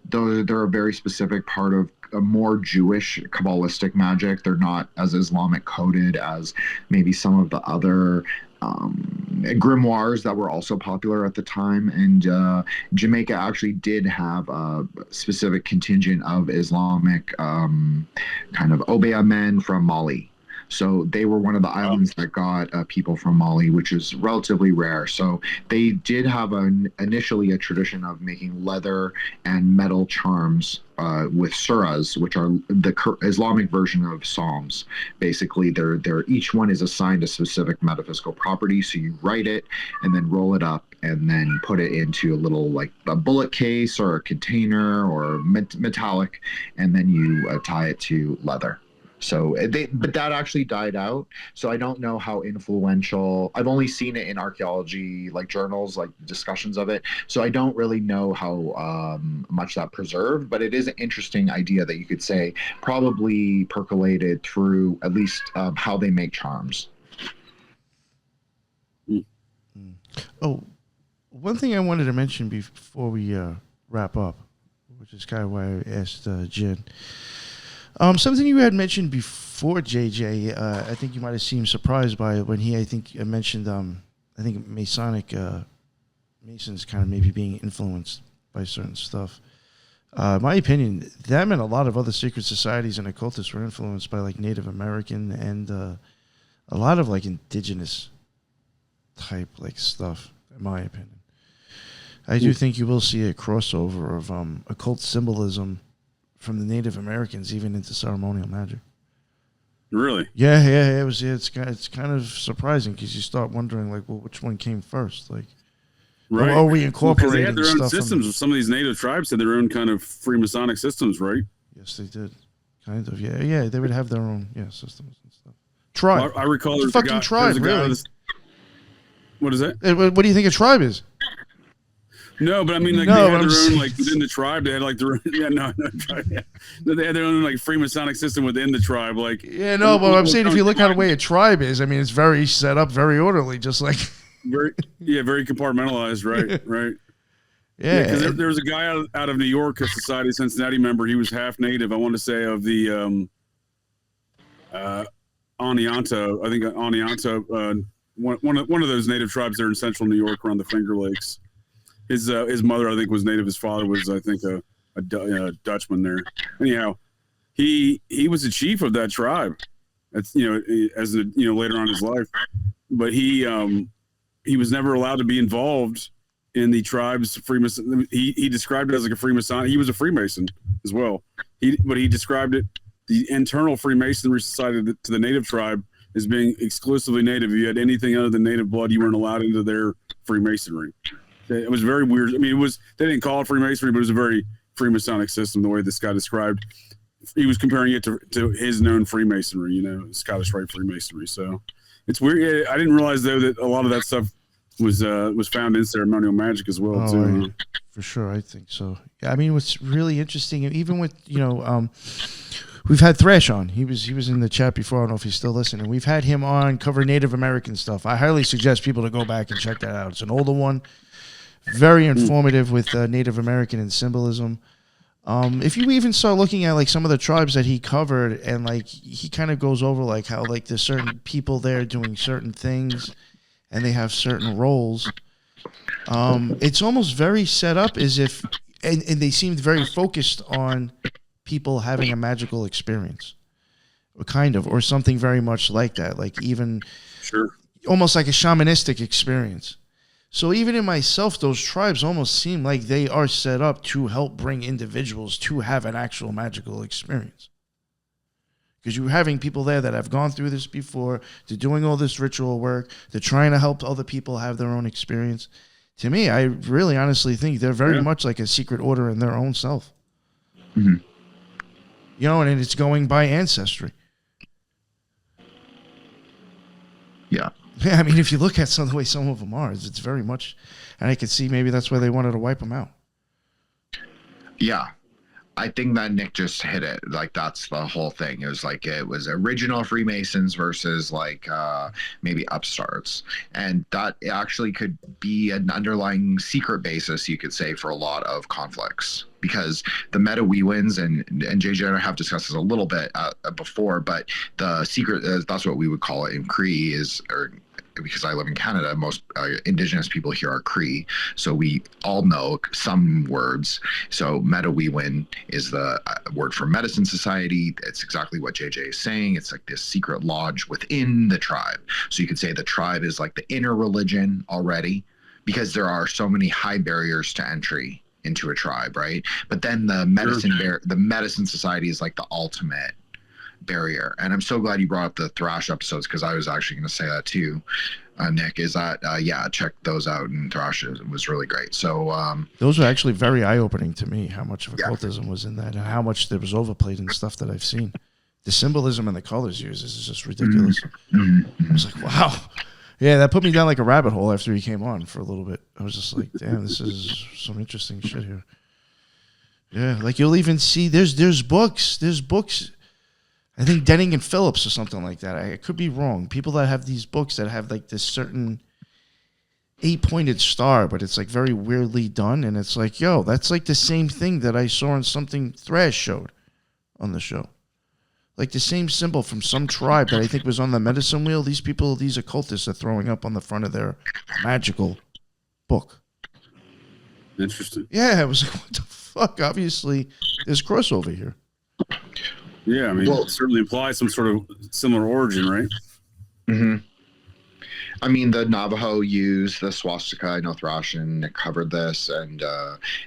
They're a very specific part of a more Jewish Kabbalistic magic. They're not as Islamic coded as maybe some of the other grimoires that were also popular at the time. And Jamaica actually did have a specific contingent of Islamic kind of Obeah men from Mali. So they were one of the islands that got people from Mali, which is relatively rare. So they did have initially a tradition of making leather and metal charms with surahs, which are the Islamic version of Psalms. Basically, they're each one is assigned a specific metaphysical property. So you write it and then roll it up and then put it into a little like a bullet case or a container or metallic, and then you tie it to leather. So but that actually died out. So I don't know how influential. I've only seen it in archaeology, like journals, like discussions of it. So I don't really know how much that preserved. But it is an interesting idea that you could say probably percolated through at least how they make charms. Oh, one thing I wanted to mention before we wrap up, which is kind of why I asked Jin. Something you had mentioned before, JJ, I think you might have seemed surprised by it when I think mentioned, I think Masonic Masons kind of maybe being influenced by certain stuff. My opinion, them and a lot of other secret societies and occultists were influenced by like Native American and a lot of like indigenous type like stuff, in my opinion. I do think you will see a crossover of occult symbolism from the Native Americans even into ceremonial magic. Really? Yeah. It's kind of surprising because you start wondering like, well, which one came first? Like, right? Or are we incorporating they had their own stuff systems. Some of these native tribes had their own kind of Freemasonic systems, right? Yes, they did. Kind of. Yeah. They would have their own systems and stuff. Tribe. Well, I recall it's there's a fucking tribe. Really? What is that? What do you think a tribe is? No, but I mean, like No, they had I'm their own, saying- like within the tribe, they had like their tribe, yeah. They had their own like Freemasonic system within the tribe, like Yeah, no, but I'm saying if you look at the way a tribe is, I mean, it's very set up, very orderly, just like very compartmentalized, right, right. yeah. Because there was a guy out of New York, a Society of Cincinnati member. He was half native, I want to say, of the Oneonta. I think Oneonta, one of those native tribes there in central New York around the Finger Lakes. His mother, I think, was native. His father was, I think, a Dutchman there. Anyhow, he was the chief of that tribe. That's as later on in his life, but he was never allowed to be involved in the tribe's Freemason. He described it as like a Freemason. He was a Freemason as well. But he described it, the internal Freemasonry society to the native tribe, as being exclusively native. If you had anything other than native blood, you weren't allowed into their Freemasonry. It was very weird. I mean, they didn't call it Freemasonry, but it was a very Freemasonic system, the way this guy described. He was comparing it to his known Freemasonry, Scottish Rite Freemasonry. So it's weird. I didn't realize, though, that a lot of that stuff was found in ceremonial magic as well, too. For sure, I think so. Yeah, I mean, what's really interesting, even with we've had Thrash on. He was in the chat before. I don't know if he's still listening. We've had him on cover Native American stuff. I highly suggest people to go back and check that out. It's an older one, very informative with Native American and symbolism. If you even start looking at like some of the tribes that he covered, and like he kind of goes over like how like there's certain people there doing certain things, and they have certain roles. It's almost very set up as if, and they seemed very focused on people having a magical experience, or something very much like that, like even almost like a shamanistic experience. So even in myself, those tribes almost seem like they are set up to help bring individuals to have an actual magical experience. Because you're having people there that have gone through this before, they're doing all this ritual work, they're trying to help other people have their own experience. To me, I really honestly think they're very much like a secret order in their own self. Mm-hmm. And it's going by ancestry. Yeah. Yeah, I mean, if you look at the way some of them are, it's very much, and I could see maybe that's why they wanted to wipe them out. Yeah. I think that Nick just hit it. Like, that's the whole thing. It was original Freemasons versus like maybe upstarts. And that actually could be an underlying secret basis, you could say, for a lot of conflicts. Because the meta Weewins and JJ and I have discussed this a little bit before, but the secret, that's what we would call it in Cree, because I live in Canada, most Indigenous people here are Cree, so we all know some words. So Metaweewin is the word for medicine society. It's exactly what JJ is saying. It's like this secret lodge within the tribe. So you could say the tribe is like the inner religion already, because there are so many high barriers to entry into a tribe, right? But then the medicine society is like the ultimate barrier. And I'm so glad you brought up the Thrash episodes, because I was actually going to say that too, Nick, is that check those out, and Thrash was really great. So those were actually very eye-opening to me, how much of occultism was in that, and how much there was overplayed in stuff that I've seen. The symbolism and the colors used is just ridiculous. I was like, wow. Yeah, that put me down like a rabbit hole after he came on for a little bit. I was just like, damn, this is some interesting shit here. Yeah, like you'll even see there's books. I think Denning and Phillips or something like that. I could be wrong. People that have these books that have like this certain 8-pointed star, but it's like very weirdly done. And it's like, yo, that's like the same thing that I saw in something Thrash showed on the show. Like the same symbol from some tribe that I think was on the medicine wheel. These occultists are throwing up on the front of their magical book. Interesting. Yeah, I was like, what the fuck? Obviously, there's crossover here. Yeah, I mean, it certainly implies some sort of similar origin, right? Mm-hmm. I mean, the Navajo use the swastika. I know Thrash and Nick covered this, and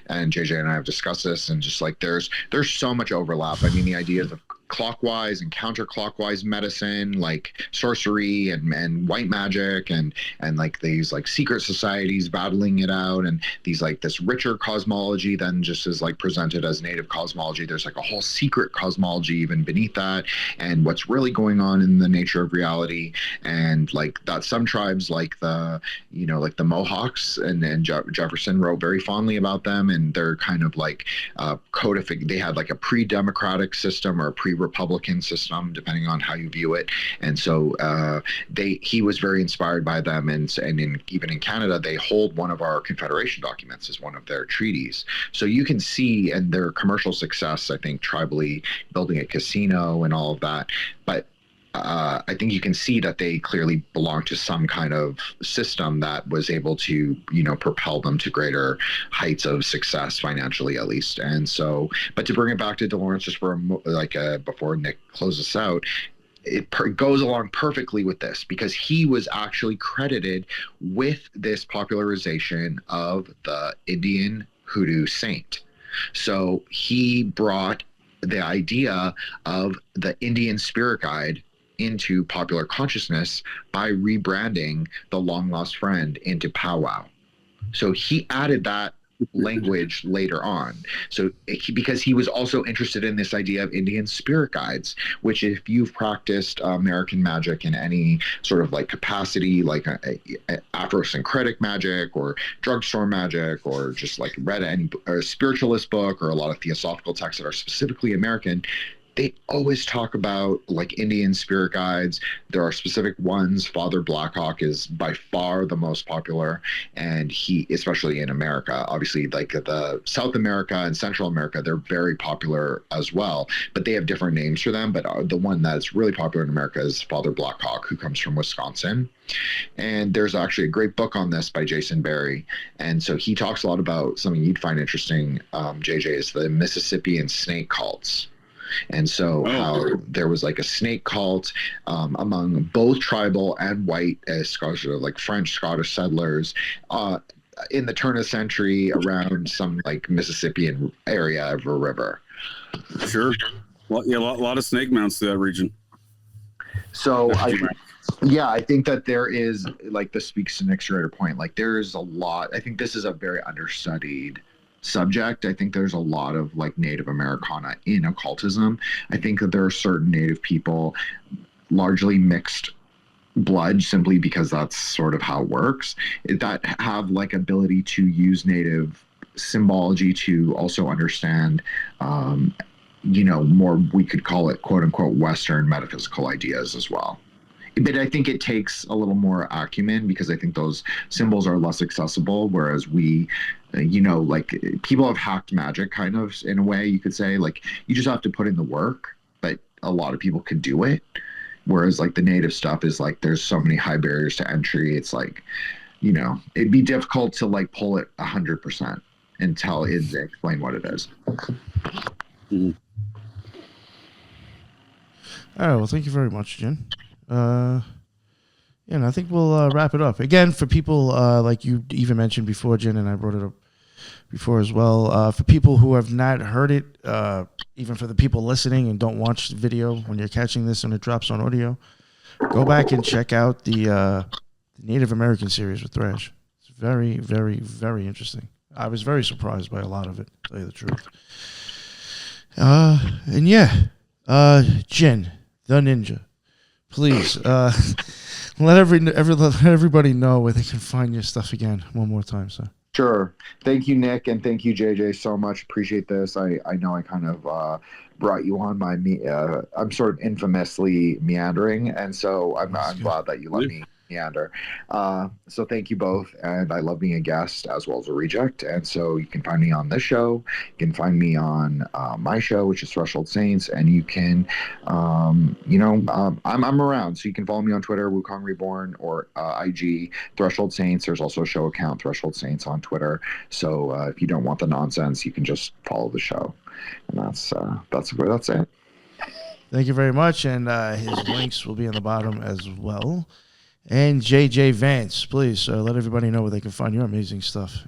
JJ and I have discussed this, and just like there's so much overlap. I mean, the ideas clockwise and counterclockwise medicine, like sorcery and white magic, and like these like secret societies battling it out, and these like this richer cosmology than just is like presented as native cosmology. There's like a whole secret cosmology even beneath that, and what's really going on in the nature of reality. And like that, some tribes like the, you know, like the Mohawks, and Jefferson wrote very fondly about them, and they're kind of like they had like a pre-democratic system or a pre-republican system, depending on how you view it. And so he was very inspired by them, and even in Canada, they hold one of our Confederation documents as one of their treaties. So you can see, and their commercial success, I think, tribally building a casino and all of that. But I think you can see that they clearly belong to some kind of system that was able to, you know, propel them to greater heights of success financially, at least. And so, but to bring it back to DeLaurance, just for before Nick closes out, it goes along perfectly with this, because he was actually credited with this popularization of the Indian Hoodoo saint. So he brought the idea of the Indian spirit guide into popular consciousness by rebranding the long lost friend into powwow. So he added that language later on. So because he was also interested in this idea of Indian spirit guides, which, if you've practiced American magic in any sort of like capacity, like a Afrosyncretic magic or drugstore magic, or just like read any spiritualist book or a lot of theosophical texts that are specifically American, they always talk about like Indian spirit guides. There are specific ones. Father Blackhawk is by far the most popular, and he, especially in America, obviously like the South America and Central America, they're very popular as well, but they have different names for them. But the one that's really popular in America is Father Blackhawk, who comes from Wisconsin. And there's actually a great book on this by Jason Berry. And so he talks a lot about something you'd find interesting, JJ, is the Mississippian snake cults. And so how there was like a snake cult among both tribal and white like French Scottish settlers in the turn of the century around some like Mississippian area of a river. Sure. Well, yeah, a lot of snake mounts to that region. So I think that there is, like, this speaks to Nick's greater point. Like, there is a lot. I think this is a very understudied subject. I think there's a lot of like Native Americana in occultism. I think that there are certain Native people, largely mixed blood, simply because that's sort of how it works, that have like ability to use Native symbology to also understand you know, more, we could call it quote unquote Western metaphysical ideas as well. But I think it takes a little more acumen, because I think those symbols are less accessible, whereas we, you know, like people have hacked magic kind of in a way, you could say. Like, you just have to put in the work, but a lot of people could do it. Whereas like the native stuff is like, there's so many high barriers to entry. It's like, you know, it'd be difficult to like pull it 100% and explain what it is. Mm-hmm. All right. Well, thank you very much, Jen. And I think we'll wrap it up. Again, for people like you even mentioned before, Jen, and I brought it up before as well, for people who have not heard it, even for the people listening and don't watch the video when you're catching this and it drops on audio, go back and check out the Native American series with Thrash. It's very, very, very interesting. I was very surprised by a lot of it, to tell you the truth. And yeah, Jen, the Ninja, please let everybody know where they can find your stuff again one more time, sir. Sure. Thank you, Nick, and thank you, JJ, so much. Appreciate this. I know I kind of brought you on by me. I'm sort of infamously meandering, and so I'm glad that you let me meander. So thank you both, and I love being a guest as well as a reject. And so you can find me on this show. You can find me on my show, which is Threshold Saints, and you can, I'm around, so you can follow me on Twitter, Wukong Reborn, or IG Threshold Saints. There's also a show account, Threshold Saints, on Twitter. So if you don't want the nonsense, you can just follow the show, and that's it. Thank you very much, and his links will be on the bottom as well. And JJ Vance, please let everybody know where they can find your amazing stuff.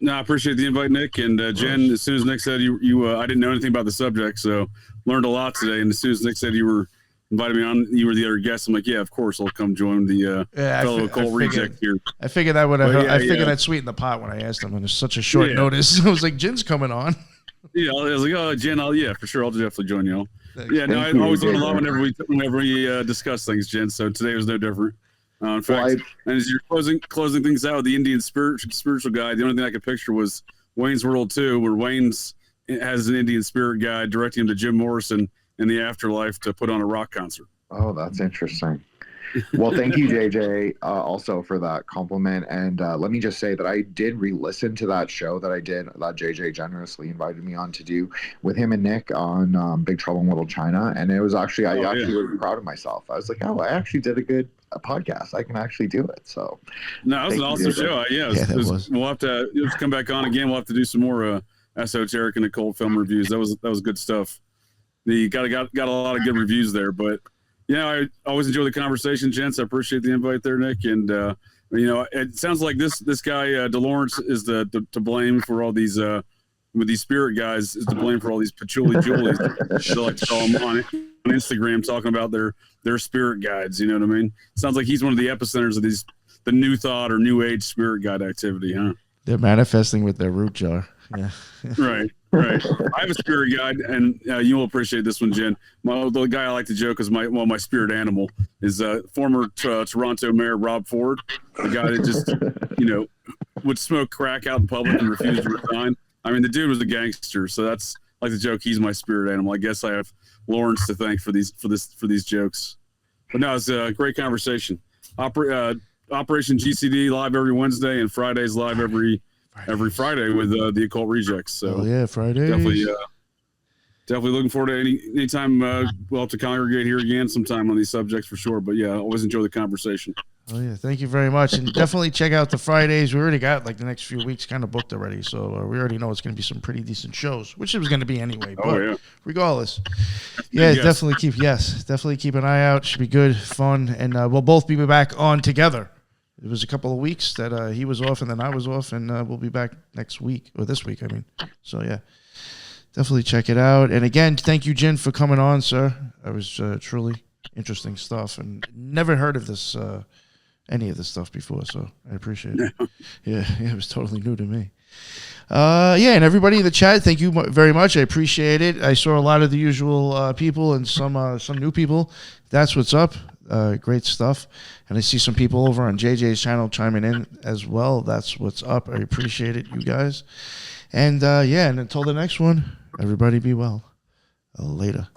No, I appreciate the invite, Nick. And Jen, as soon as Nick said you I didn't know anything about the subject, so learned a lot today. And as soon as Nick said you were invited me on, you were the other guest. I'm like, yeah, of course, I'll come join the fellow occult reject here. I figured that would. I figured that'd sweeten the pot when I asked him, and it's such a short notice. I was like, Jen's coming on. Yeah, I was like, oh, Jen, for sure, I'll definitely join you. Yeah, no, I always learn a lot whenever we discuss things, Jen. So today was no different. In fact, and as you're closing things out with the Indian spiritual guide, the only thing I could picture was Wayne's World 2, where Wayne's has an Indian spirit guide directing him to Jim Morrison in the afterlife to put on a rock concert. Oh, that's interesting. Well, thank you, JJ, also for that compliment. And let me just say that I did re-listen to that show that I did, that JJ generously invited me on to do with him and Nick on Big Trouble in Little China. And it was actually, I actually was proud of myself. I was like, oh, I actually did a podcast. I can actually do it. So, no, it was an awesome show. We'll have to come back on again. We'll have to do some more esoteric and occult film reviews. That was good stuff. You got a lot of good reviews there, but. Yeah, I always enjoy the conversation, gents. I appreciate the invite there, Nick. And it sounds like this guy DeLaurance is to blame for all these with these spirit guys is to blame for all these patchouli julies. They like to call them on Instagram talking about their spirit guides. You know what I mean? Sounds like he's one of the epicenters of the new thought or new age spirit guide activity, huh? They're manifesting with their root jar. Yeah. Right. I have a spirit guide, and you will appreciate this one, Jen. The guy I like to joke is my spirit animal is former Toronto Mayor Rob Ford, the guy that just would smoke crack out in public and refuse to resign. I mean, the dude was a gangster, so that's like the joke. He's my spirit animal. I guess I have Laurence to thank for these jokes. But no, it's a great conversation. Operation GCD live every Wednesday, and Fridays live every Friday with the Occult Rejects. So Friday. Definitely looking forward to anytime we'll have to congregate here again sometime on these subjects for sure. But yeah, I always enjoy the conversation. Oh yeah, thank you very much, and definitely check out the Fridays. We already got the next few weeks kind of booked already, so we already know it's going to be some pretty decent shows, which it was going to be anyway. But regardless, definitely keep an eye out. Should be good, fun, and we'll both be back on together. It was a couple of weeks that he was off and then I was off, and we'll be back next week, or this week, I mean. So, yeah, definitely check it out. And again, thank you, Jen, for coming on, sir. That was truly interesting stuff, and never heard of this, any of this stuff before, so I appreciate it. Yeah, it was totally new to me. And everybody in the chat, thank you very much. I appreciate it. I saw a lot of the usual people and some new people. That's what's up. Great stuff. And I see some people over on JJ's channel chiming in as well. That's what's up. I appreciate it, you guys. And and until the next one, everybody be well. Later.